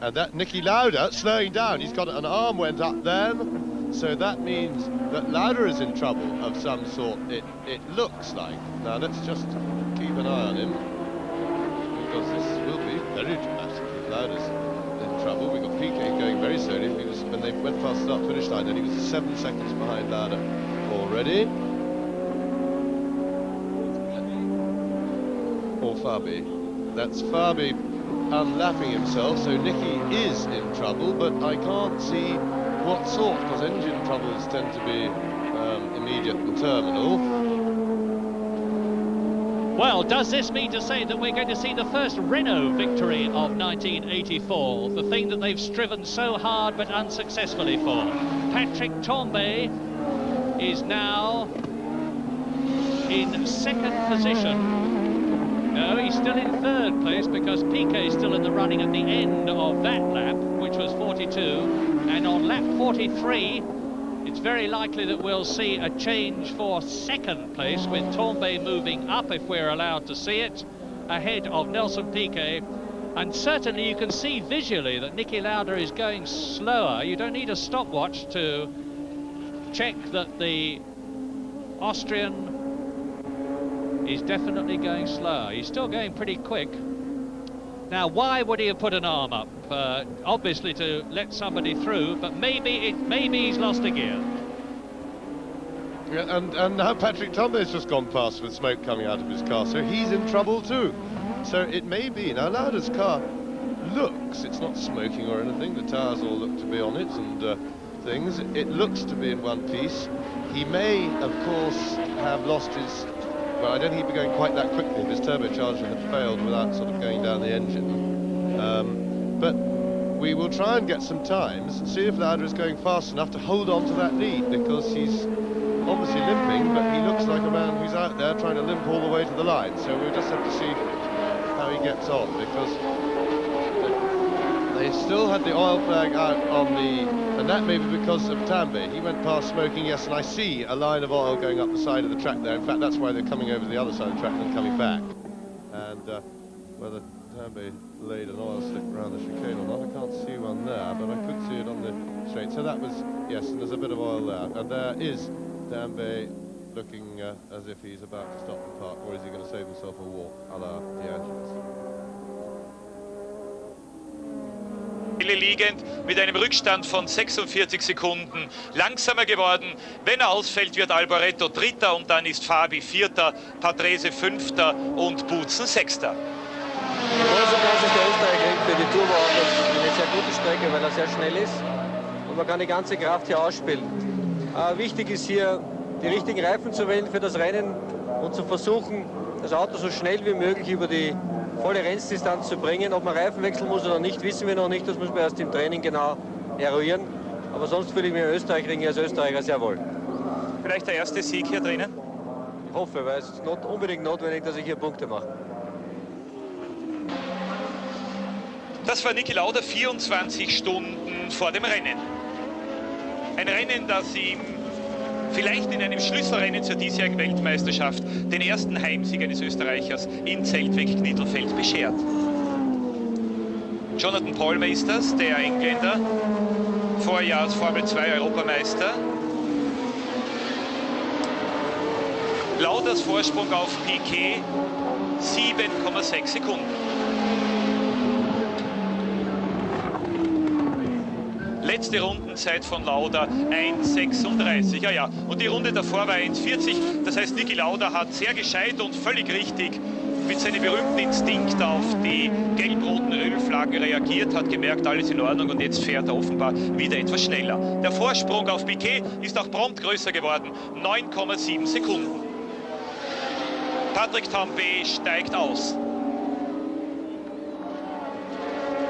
And that Niki Lauda slowing down, he's got an arm went up then, so that means that Lauda is in trouble of some sort, it looks like. Now let's just keep an eye on him, because this will be very dramatic if Lauda's in trouble. We've got Piquet going very slowly. When they went past the start-finish line, then he was 7 seconds behind Lauda already. Or Farby. That's Farby unlapping himself, so Nicky is in trouble, but I can't see what sort, because engine troubles tend to be immediate and terminal. Well, does this mean to say that we're going to see the first Renault victory of 1984, the thing that they've striven so hard but unsuccessfully for? Patrick Torbay is now in second position. No, he's still in third place because Piquet is still in the running at the end of that lap, which was 42. And on lap 43, it's very likely that we'll see a change for second place, with Tambay moving up, if we're allowed to see it, ahead of Nelson Piquet. And certainly you can see visually that Niki Lauda is going slower. You don't need a stopwatch to check that the Austrian is definitely going slower. He's still going pretty quick. Now, why would he have put an arm up? Obviously to let somebody through, but maybe he's lost a gear. Yeah, and now Patrick Tambay's just gone past with smoke coming out of his car, so he's in trouble too. So it may be, now Lauda's car looks, it's not smoking or anything, the tires all look to be on it and things, it looks to be in one piece. He may, of course, have lost his, well, I don't think he'd be going quite that quickly if his turbocharger had failed without sort of going down the engine. But we will try and get some times and see if Lauda is going fast enough to hold on to that lead, because he's obviously limping, but he looks like a man who's out there trying to limp all the way to the line. So we'll just have to see how he gets on, because they still had the oil flag out on the, and that may be because of Tambay. He went past smoking, yes, and I see a line of oil going up the side of the track there. In fact, that's why they're coming over the other side of the track and coming back. And whether Tambay laid an oil slick around the chicane or not, I can't see one there, but I could see it on the straight. So that was, yes, and there's a bit of oil there. And there is Tambay looking as if he's about to stop and park, or is he going to save himself a walk, a la the Ajude? Liegend mit einem Rückstand von 46 Sekunden langsamer geworden. Wenn er ausfällt, wird Alboreto Dritter und dann ist Fabi Vierter, Patrese Fünfter und Butzen Sechster. Große Chance ist der Österreicher für die Tour woanders. Eine sehr gute Strecke, weil er sehr schnell ist und man kann die ganze Kraft hier ausspielen. Wichtig ist hier, die richtigen Reifen zu wählen für das Rennen und zu versuchen, das Auto so schnell wie möglich über die volle Renndistanz zu bringen. Ob man Reifen wechseln muss oder nicht, wissen wir noch nicht. Das müssen wir erst im Training genau eruieren. Aber sonst fühle ich mich im Österreich-Ring als Österreicher sehr wohl. Vielleicht der erste Sieg hier drinnen? Ich hoffe, weil es ist unbedingt notwendig, dass ich hier Punkte mache. Das war Niki Lauda 24 Stunden vor dem Rennen. Ein Rennen, das ihm vielleicht in einem Schlüsselrennen zur diesjährigen Weltmeisterschaft den ersten Heimsieg eines Österreichers in Zeltweg-Knittelfeld beschert. Jonathan Palmer ist das, der Engländer, Vorjahrs Formel 2 Europameister. Laudas Vorsprung auf Piquet 7,6 Sekunden. Letzte Rundenzeit von Lauda 1,36. Ja. Und die Runde davor war 1,40. Das heißt, Niki Lauda hat sehr gescheit und völlig richtig mit seinem berühmten Instinkt auf die gelb-roten Ölflaggen reagiert, hat gemerkt, alles in Ordnung, und jetzt fährt er offenbar wieder etwas schneller. Der Vorsprung auf Piquet ist auch prompt größer geworden, 9,7 Sekunden. Patrick Tambay steigt aus.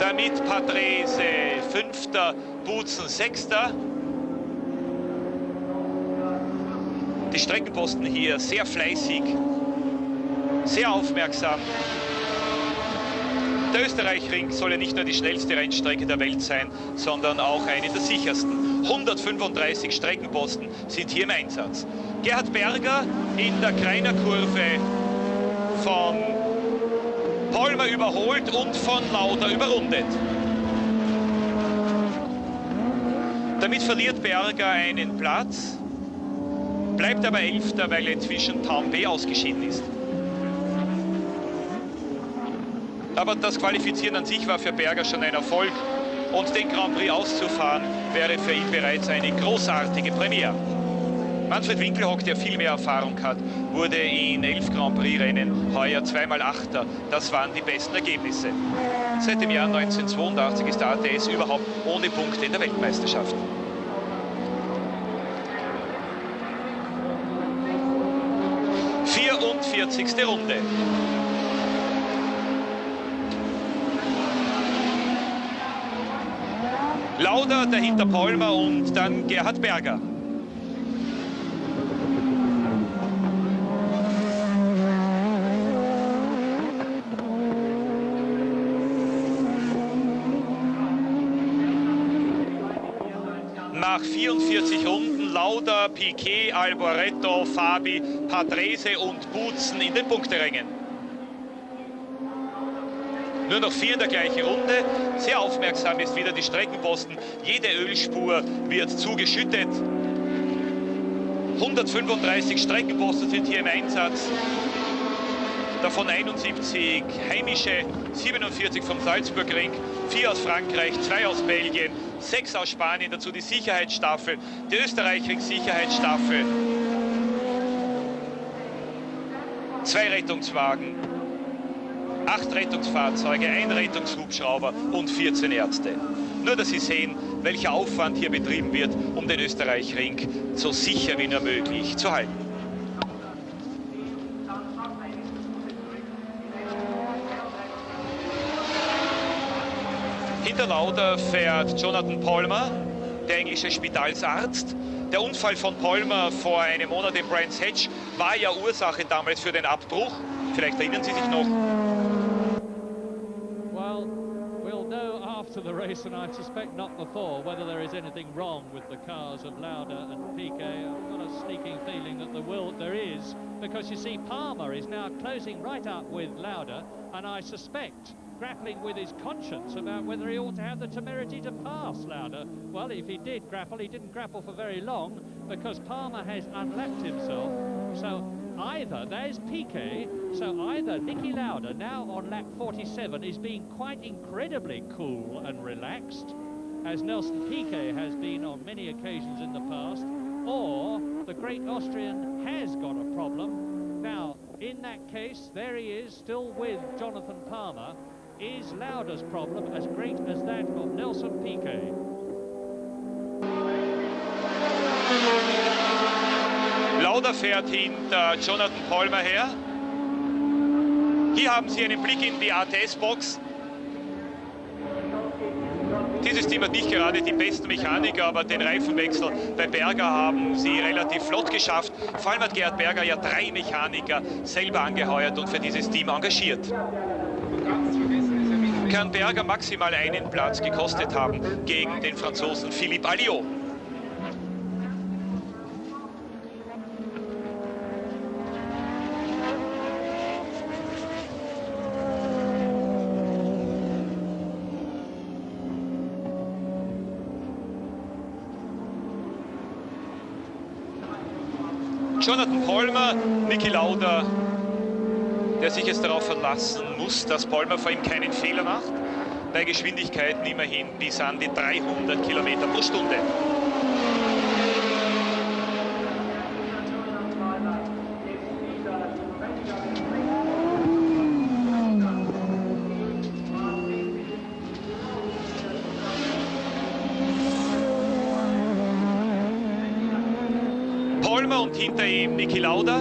Damit Patrese Fünfter, Butzen Sechster. Die Streckenposten hier sehr fleißig, sehr aufmerksam. Der Österreich-Ring soll ja nicht nur die schnellste Rennstrecke der Welt sein, sondern auch eine der sichersten. 135 Streckenposten sind hier im Einsatz. Gerhard Berger in der Kreiner-Kurve von Palmer überholt und von Lauda überrundet. Damit verliert Berger einen Platz, bleibt aber Elfter, weil inzwischen Tambay ausgeschieden ist. Aber das Qualifizieren an sich war für Berger schon ein Erfolg, und den Grand Prix auszufahren wäre für ihn bereits eine großartige Premiere. Manfred Winkelhock, der viel mehr Erfahrung hat, wurde in 11 Grand Prix-Rennen heuer zweimal Achter. Das waren die besten Ergebnisse. Seit dem Jahr 1982 ist der ATS überhaupt ohne Punkte in der Weltmeisterschaft. ...44. Runde. Lauda, dahinter Palmer und dann Gerhard Berger. nach 44 Runden Lauda, Piquet, Alboreto, Fabi, Patrese und Butzen in den Punkterängen. Nur noch 4 in der gleichen Runde. Sehr aufmerksam ist wieder die Streckenposten. Jede Ölspur wird zugeschüttet. 135 Streckenposten sind hier im Einsatz. Davon 71 heimische, 47 vom Salzburgring, 4 aus Frankreich, 2 aus Belgien, 6 aus Spanien, dazu die Sicherheitsstaffel, die Österreich-Sicherheitsstaffel, 2 Rettungswagen, 8 Rettungsfahrzeuge, 1 Rettungshubschrauber und 14 Ärzte. Nur, dass Sie sehen, welcher Aufwand hier betrieben wird, um den Österreich-Ring so sicher wie nur möglich zu halten. Hinter Lauda fährt Jonathan Palmer, der englische Spitalsarzt. Der Unfall von Palmer vor einem Monat in Brands Hatch war ja Ursache damals für den Abbruch. Vielleicht erinnern Sie sich noch. Well, we'll know after the race, and I suspect not before, whether there is anything wrong with the cars of Lauda and Piquet. I've got a sneaking feeling that there is, because you see Palmer is now closing right up with Lauda, and I suspect grappling with his conscience about whether he ought to have the temerity to pass Lauda. Well, if he did grapple, he didn't grapple for very long, because Palmer has unlapped himself. So either, there's Piquet, so either Niki Lauda, now on lap 47, is being quite incredibly cool and relaxed, as Nelson Piquet has been on many occasions in the past, or the great Austrian has got a problem. Now, in that case, there he is, still with Jonathan Palmer. Is Lauda's problem as great as that of Nelson Piquet? Lauda fährt hinter Jonathan Palmer her. Hier haben Sie einen Blick in die ATS-Box. Dieses Team hat nicht gerade die besten Mechaniker, aber den Reifenwechsel bei Berger haben sie relativ flott geschafft. Vor allem hat Gerhard Berger ja 3 Mechaniker selber angeheuert und für dieses Team engagiert. Kann Berger maximal einen Platz gekostet haben gegen den Franzosen Philippe Alliot. Jonathan Palmer, Niki Lauda, der sich jetzt darauf verlassen muss, dass Palmer vor ihm keinen Fehler macht, bei Geschwindigkeiten immerhin bis an die 300 Kilometer pro Stunde. Palmer und hinter ihm Niki Lauda.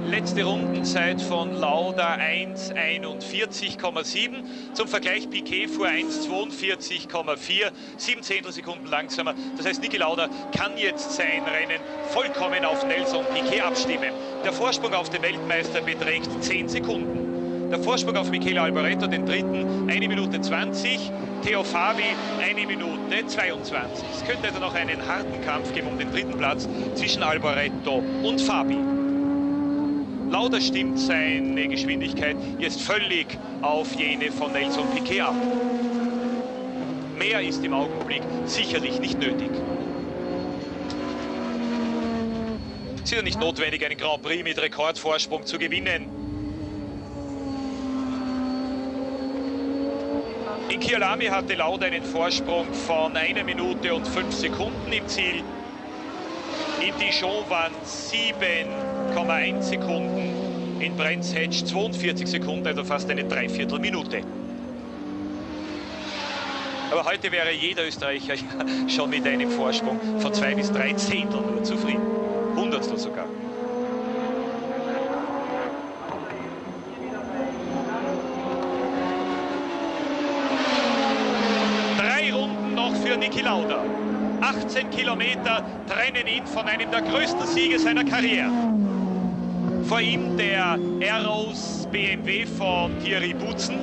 Letzte Rundenzeit von Lauda 1:41,7. Zum Vergleich Piquet fuhr 1:42,4, 7 Zehntelsekunden langsamer. Das heißt, Niki Lauda kann jetzt sein Rennen vollkommen auf Nelson Piquet abstimmen. Der Vorsprung auf den Weltmeister beträgt 10 Sekunden. Der Vorsprung auf Michele Alboreto, den dritten, 1 Minute 20. Theo Fabi, 1 Minute 22. Es könnte also noch einen harten Kampf geben um den dritten Platz zwischen Alboreto und Fabi. Lauda stimmt seine Geschwindigkeit jetzt völlig auf jene von Nelson Piquet ab. Mehr ist im Augenblick sicherlich nicht nötig. Es ist ja nicht notwendig, einen Grand Prix mit Rekordvorsprung zu gewinnen. In Kyalami hatte Lauda einen Vorsprung von 1 Minute und 5 Sekunden im Ziel. In Dijon waren 7,1 Sekunden, in Brands Hatch 42 Sekunden, also fast eine Dreiviertelminute. Aber heute wäre jeder Österreicher schon mit einem Vorsprung von 2 bis 3 Zehntel nur zufrieden. Hundertstel sogar. Für Niki Lauda. 18 Kilometer trennen ihn von einem der größten Siege seiner Karriere. Vor ihm der Aeros BMW von Thierry Butzen.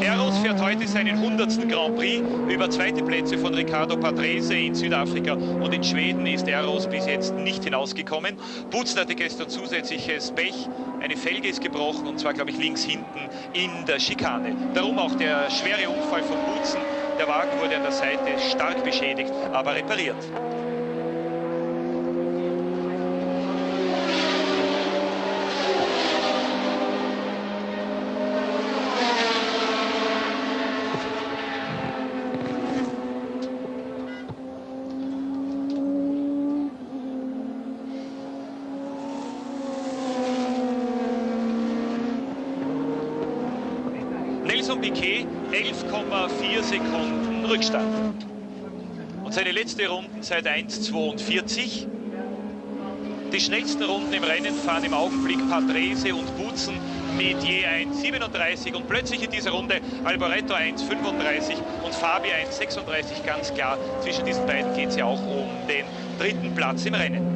Eros fährt heute seinen 100. Grand Prix über zweite Plätze von Riccardo Patrese in Südafrika, und in Schweden ist Eros bis jetzt nicht hinausgekommen. Boutsen hatte gestern zusätzliches Pech, eine Felge ist gebrochen, und zwar, glaube ich, links hinten in der Schikane. Darum auch der schwere Unfall von Boutsen. Der Wagen wurde an der Seite stark beschädigt, aber repariert. Piquet 11,4 Sekunden Rückstand. Und seine letzte Runden seit 1,42. Die schnellsten Runden im Rennen fahren im Augenblick Patrese und Boutsen mit je 1,37 und plötzlich in dieser Runde Alboreto 1,35 und Fabi 1,36, ganz klar. Zwischen diesen beiden geht es ja auch um den dritten Platz im Rennen.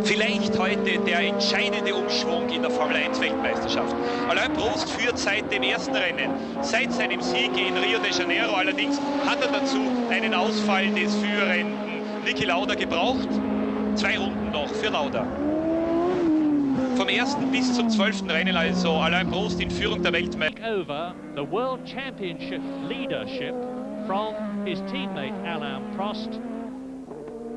Vielleicht heute der entscheidende Umschwung in der Formel 1 Weltmeisterschaft. Alain Prost führt seit dem ersten Rennen, seit seinem Sieg in Rio de Janeiro. Allerdings hat er dazu einen Ausfall des führenden Niki Lauda gebraucht. 2 Runden noch für Lauda. Vom 1. bis zum 12. Rennen also Alain Prost in Führung der Weltmeisterschaft. Over the World Championship leadership from his teammate Alain Prost.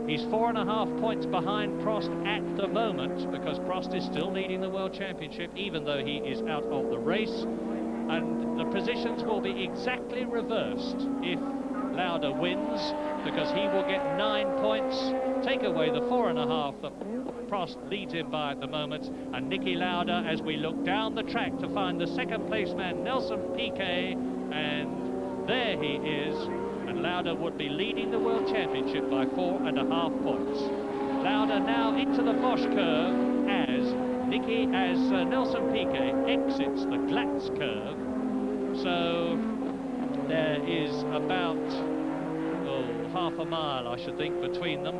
He's 4.5 points behind Prost at the moment, because Prost is still leading the World Championship, even though he is out of the race. And the positions will be exactly reversed if Lauda wins, because he will get 9 points, take away the 4.5 that Prost leads him by at the moment. And Niki Lauda, as we look down the track to find the second place man, Nelson Piquet, and there he is. And Lauda would be leading the World Championship by 4.5 points. Lauda now into the Bosch curve as Nelson Piquet exits the Glatz curve. So there is about half a mile, I should think, between them.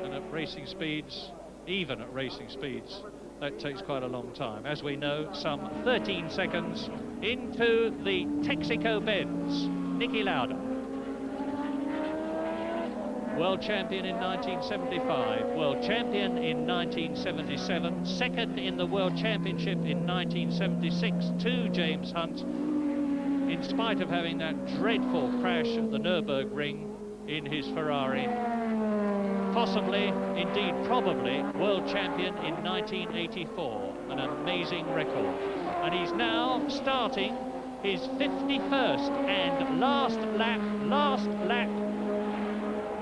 And at racing speeds, even at racing speeds, that takes quite a long time. As we know, some 13 seconds into the Texaco Benz. Niki Lauda, world champion in 1975, world champion in 1977, second in the World Championship in 1976 to James Hunt, in spite of having that dreadful crash at the Nürburgring in his Ferrari. Possibly, indeed probably, world champion in 1984, an amazing record. And he's now starting his 51st and last lap.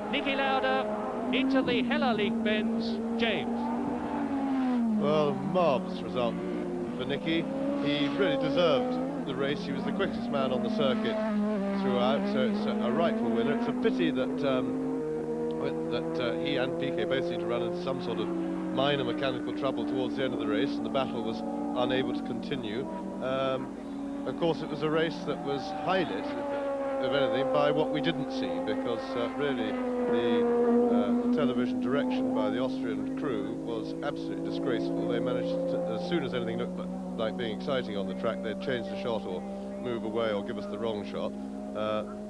Niki Lauda into the Hella-League Benz. James. Well, marvellous result for Niki. He really deserved the race. He was the quickest man on the circuit throughout, so it's a rightful winner. It's a pity that he and Piquet both seemed to run into some sort of minor mechanical trouble towards the end of the race, and the battle was unable to continue. Of course, it was a race that was highlighted, if anything, by what we didn't see, because really the television direction by the Austrian crew was absolutely disgraceful. They managed to, as soon as anything looked like being exciting on the track, they'd change the shot or move away or give us the wrong shot.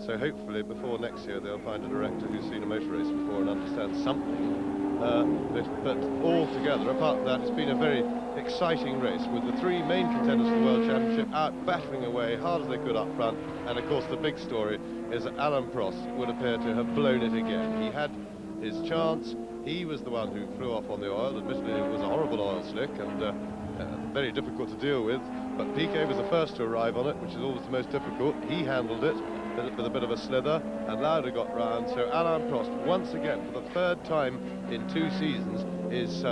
So hopefully before next year they'll find a director who's seen a motor race before and understands something. But altogether, apart from that, it's been a very exciting race with the 3 main contenders for the World Championship out battering away hard as they could up front. And of course the big story is that Alain Prost would appear to have blown it again. He had his chance. He was the one who flew off on the oil. Admittedly, it was a horrible oil slick and very difficult to deal with. But Piquet was the first to arrive on it, which is always the most difficult. He handled it with a bit of a slither, and Lauda got round. So Alain Prost, once again, for the 3rd time in 2 seasons, is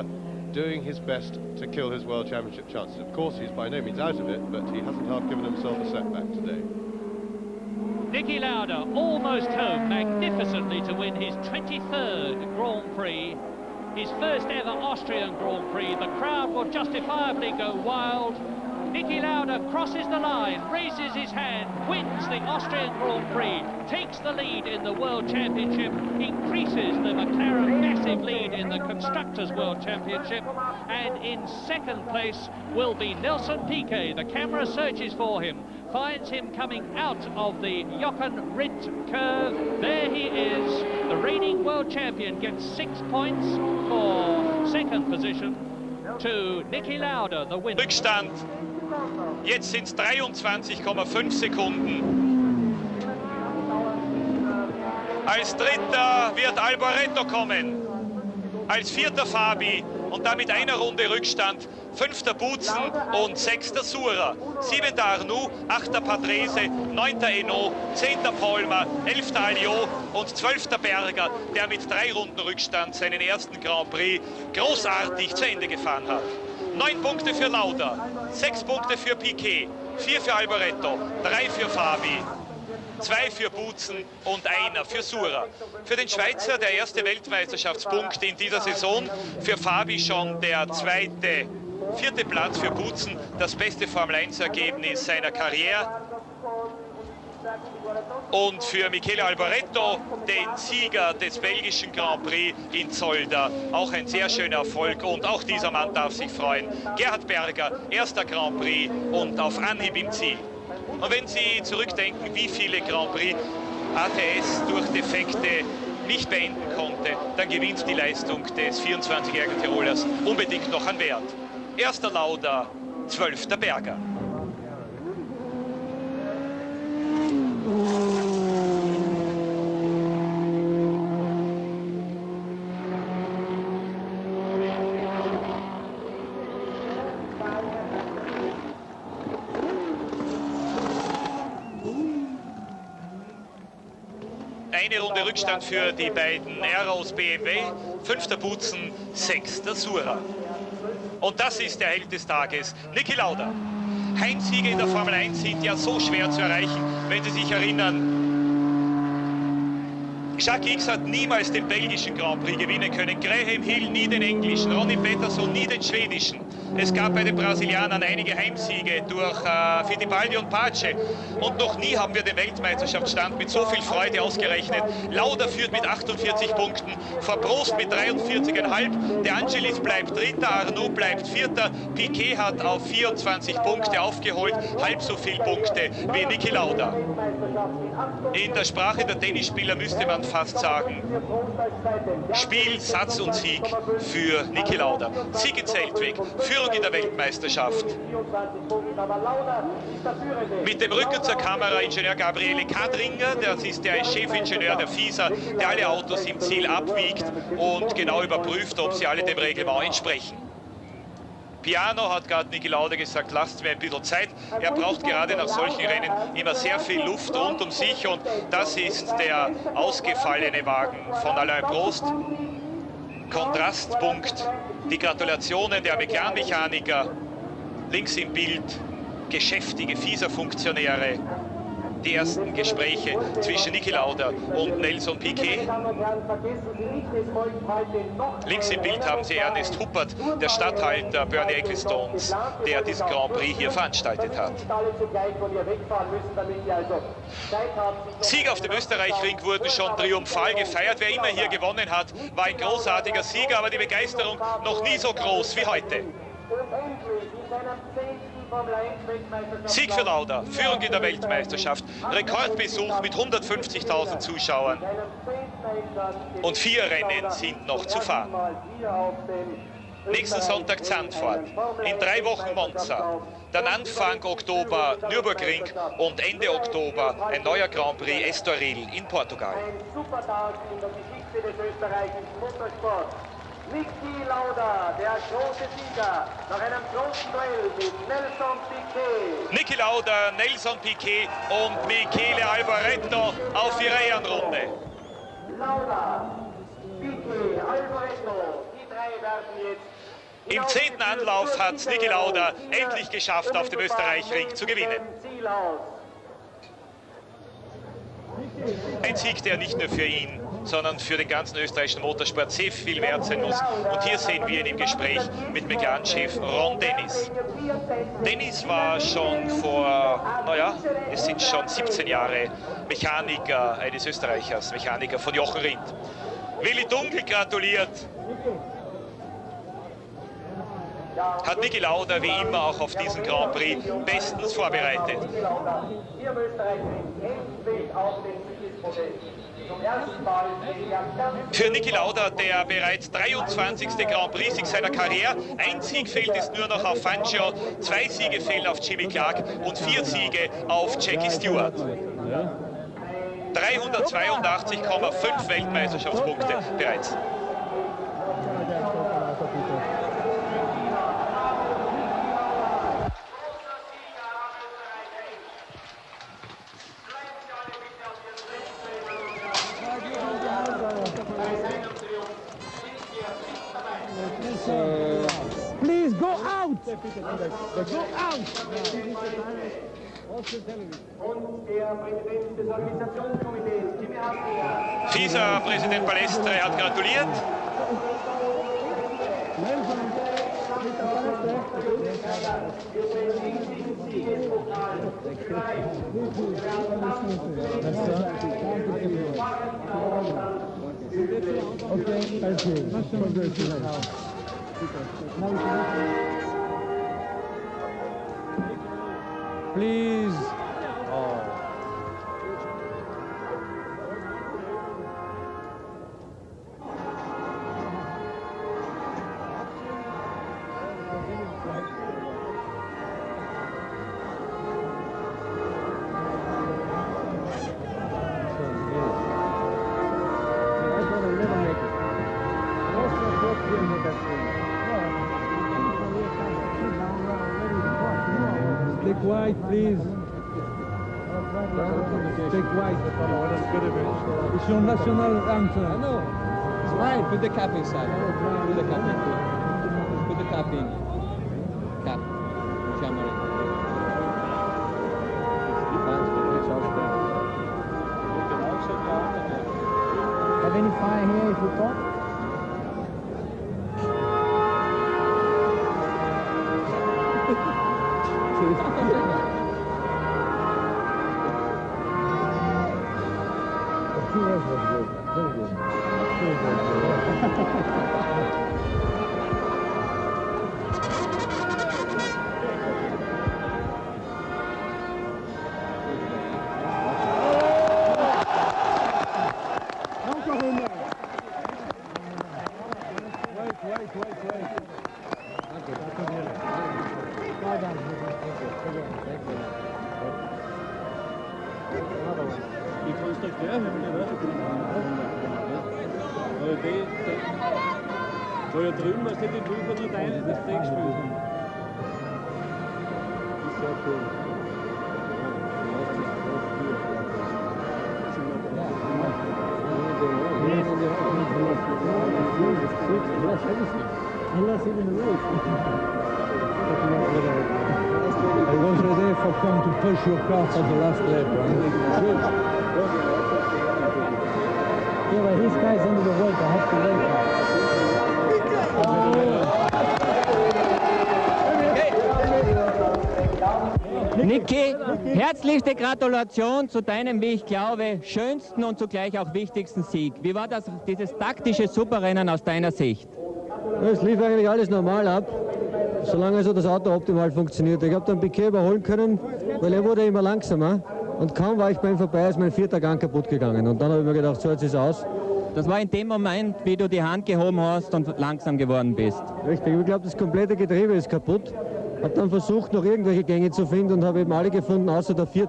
doing his best to kill his World Championship chances. Of course, he's by no means out of it, but he hasn't half given himself a setback today. Niki Lauda almost home magnificently to win his 23rd Grand Prix, his first ever Austrian Grand Prix. The crowd will justifiably go wild. Niki Lauda crosses the line, raises his hand, wins the Austrian Grand Prix, takes the lead in the World Championship, increases the McLaren massive lead in the Constructors' World Championship, and in second place will be Nelson Piquet. The camera searches for him, finds him coming out of the Jochen Rindt curve. There he is. The reigning world champion gets 6 points for second position to Niki Lauda, the winner. Rückstand. Jetzt sind es 23,5 Sekunden. Als dritter wird Alboreto kommen. Als vierter Fabi und damit einer Runde Rückstand. Fünfter Butzen und sechster Sura. Siebenter Arnoux, achter Patrese, neunter Eno, zehnter Polmer, elfter Alliot und zwölfter Berger, der mit 3 Runden Rückstand seinen ersten Grand Prix großartig zu Ende gefahren hat. 9 Punkte für Lauda, 6 Punkte für Piquet, 4 für Alboreto, 3 für Fabi, 2 für Butzen und 1 für Sura. Für den Schweizer der erste Weltmeisterschaftspunkt in dieser Saison, für Fabi schon der zweite, 4. Platz, für Butzen das beste Formel-1-Ergebnis seiner Karriere. Und für Michele Alboreto, den Sieger des belgischen Grand Prix in Zolder, auch ein sehr schöner Erfolg und auch dieser Mann darf sich freuen. Gerhard Berger, erster Grand Prix und auf Anhieb im Ziel. Und wenn Sie zurückdenken, wie viele Grand Prix ATS durch Defekte nicht beenden konnte, dann gewinnt die Leistung des 24-jährigen Tirolers unbedingt noch an Wert. Erster Lauda, 12. Berger. Eine Runde Rückstand für die beiden Aeros BMW, 5. Butzen, 6. Sura. Und das ist der Held des Tages, Niki Lauda. Heimsiege in der Formel 1 sind ja so schwer zu erreichen, wenn Sie sich erinnern. Jacques X hat niemals den belgischen Grand Prix gewinnen können, Graham Hill nie den englischen, Ronnie Peterson nie den schwedischen. Es gab bei den Brasilianern einige Heimsiege durch Fittipaldi und Pace. Und noch nie haben wir den Weltmeisterschaftsstand mit so viel Freude ausgerechnet. Lauda führt mit 48 Punkten, vor Prost mit 43,5. De Angelis bleibt Dritter, Arnoux bleibt Vierter. Piquet hat auf 24 Punkte aufgeholt, halb so viele Punkte wie Niki Lauda. In der Sprache der Tennisspieler müsste man fast sagen, Spiel, Satz und Sieg für Niki Lauda. Sieg in Zeltweg, Führung in der Weltmeisterschaft. Mit dem Rücken zur Kamera Ingenieur Gabriele Kadringer, das ist der Chefingenieur der FISA, der alle Autos im Ziel abwiegt und genau überprüft, ob sie alle dem Reglement entsprechen. Piano hat gerade Niki Lauda gesagt, lasst mir ein bisschen Zeit. Er braucht gerade nach solchen Rennen immer sehr viel Luft rund um sich und das ist der ausgefallene Wagen von Alain Prost. Kontrastpunkt, die Gratulationen der McLaren-Mechaniker. Links im Bild geschäftige FISA-Funktionäre. Die ersten Gespräche zwischen Niki Lauda und Nelson Piquet. Links im Bild haben Sie Ernest Huppert, der Statthalter Bernie Ecclestones, der diesen Grand Prix hier veranstaltet hat. Sieger auf dem Österreich-Ring wurden schon triumphal gefeiert. Wer immer hier gewonnen hat, war ein großartiger Sieger, aber die Begeisterung noch nie so groß wie heute. Sieg für Lauda, Führung in der Weltmeisterschaft, Rekordbesuch mit 150.000 Zuschauern und 4 Rennen sind noch zu fahren. Nächsten Sonntag Zandvoort, in 3 Wochen Monza, dann Anfang Oktober Nürburgring und Ende Oktober ein neuer Grand Prix Estoril in Portugal. Ein super Tag in der Geschichte des österreichischen Motorsports. Niki Lauda, der große Sieger, nach einem großen Duell mit Nelson Piquet. Niki Lauda, Nelson Piquet und Michele Alboreto auf ihrer Ehrenrunde. Lauda, Piquet, Alboreto, die 3 werden jetzt... Im 10. Anlauf hat Niki Lauda endlich geschafft, auf dem Österreich-Ring zu gewinnen. Ein Sieg, der nicht nur für ihn sondern für den ganzen österreichischen Motorsport sehr viel wert sein muss. Und hier sehen wir ihn im Gespräch mit McLaren-Chef Ron Dennis. Dennis war schon vor, naja, es sind schon 17 Jahre Mechaniker eines Österreichers, Mechaniker von Jochen Rindt. Willi Dunkel gratuliert. Hat Niki Lauda wie immer auch auf diesen Grand Prix bestens vorbereitet. Für Niki Lauda der bereits 23. Grand Prix-Sieg seiner Karriere. Ein Sieg fehlt es nur noch auf Fangio, 2 Siege fehlen auf Jimmy Clark und 4 Siege auf Jackie Stewart. 382,5 Weltmeisterschaftspunkte bereits. Please go out! Go out! FISA-Präsident Balestre hat gratuliert. Okay, thank you. Please. Stay quiet, please. Stay quiet. It's your national anthem. I know. It's fine. Put the cap inside. Put the cap in. Put the cap in. Cap. Camera. Have any fire here if you talk? So, hier drüben hast du die Prüfer nur deine, das Deckspiel. Ist sehr cool. I was ready for come to push your car for the last lap, right? Yeah, but his guy's under the weight, I have to wait. Niki, herzlichste Gratulation zu deinem, wie ich glaube, schönsten und zugleich auch wichtigsten Sieg. Wie war das, dieses taktische Superrennen aus deiner Sicht? Es lief eigentlich alles normal ab, solange also das Auto optimal funktioniert. Ich habe dann Piquet überholen können, weil er wurde immer langsamer. Und kaum war ich bei ihm vorbei, ist mein 4. Gang kaputt gegangen. Und dann habe ich mir gedacht, so, jetzt ist es aus. Das war in dem Moment, wie du die Hand gehoben hast und langsam geworden bist. Richtig, ich glaube, das komplette Getriebe ist kaputt. Habe dann versucht, noch irgendwelche Gänge zu finden und habe eben alle gefunden, außer der 4.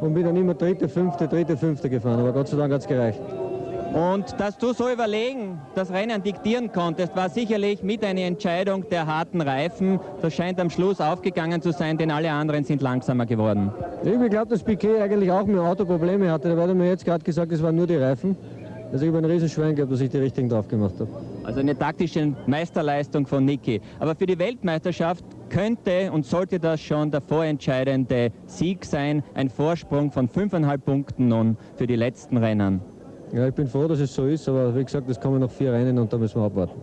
Und bin dann immer 3., 5., 3., 5. gefahren. Aber Gott sei Dank hat es gereicht. Und dass du so überlegen das Rennen diktieren konntest, war sicherlich mit einer Entscheidung der harten Reifen. Das scheint am Schluss aufgegangen zu sein, denn alle anderen sind langsamer geworden. Ich glaube, dass Piquet eigentlich auch mit dem Auto Probleme hatte. Da hat er mir jetzt gerade gesagt, es waren nur die Reifen. Also ich habe einen Riesenschwein gehabt, dass ich die richtigen drauf gemacht habe. Also eine taktische Meisterleistung von Niki. Aber für die Weltmeisterschaft könnte und sollte das schon der vorentscheidende Sieg sein. Ein Vorsprung von 5,5 Punkten nun für die letzten Rennen. Ja, ich bin froh, dass es so ist, aber wie gesagt, es kommen noch 4 Rennen und da müssen wir abwarten.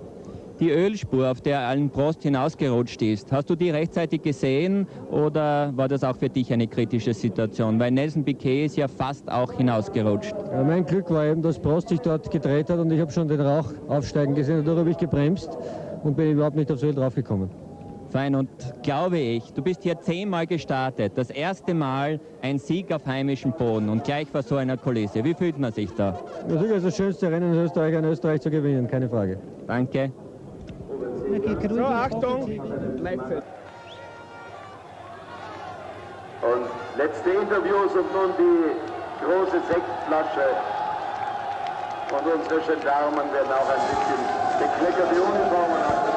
Die Ölspur, auf der Alain Prost hinausgerutscht ist, hast du die rechtzeitig gesehen oder war das auch für dich eine kritische Situation? Weil Nelson Piquet ist ja fast auch hinausgerutscht. Ja, mein Glück war eben, dass Prost sich dort gedreht hat und ich habe schon den Rauch aufsteigen gesehen. Dadurch habe ich gebremst und bin überhaupt nicht aufs Öl draufgekommen. Fein, und glaube ich, du bist hier 10-mal gestartet, das erste Mal ein Sieg auf heimischem Boden und gleich vor so einer Kulisse. Wie fühlt man sich da? Das ist das schönste Rennen in Österreich zu gewinnen, keine Frage. Danke. So, Achtung! Und letzte Interviews und nun die große Sektflasche. Und unsere Gendarmen werden auch ein bisschen bekleckerte Uniformen haben.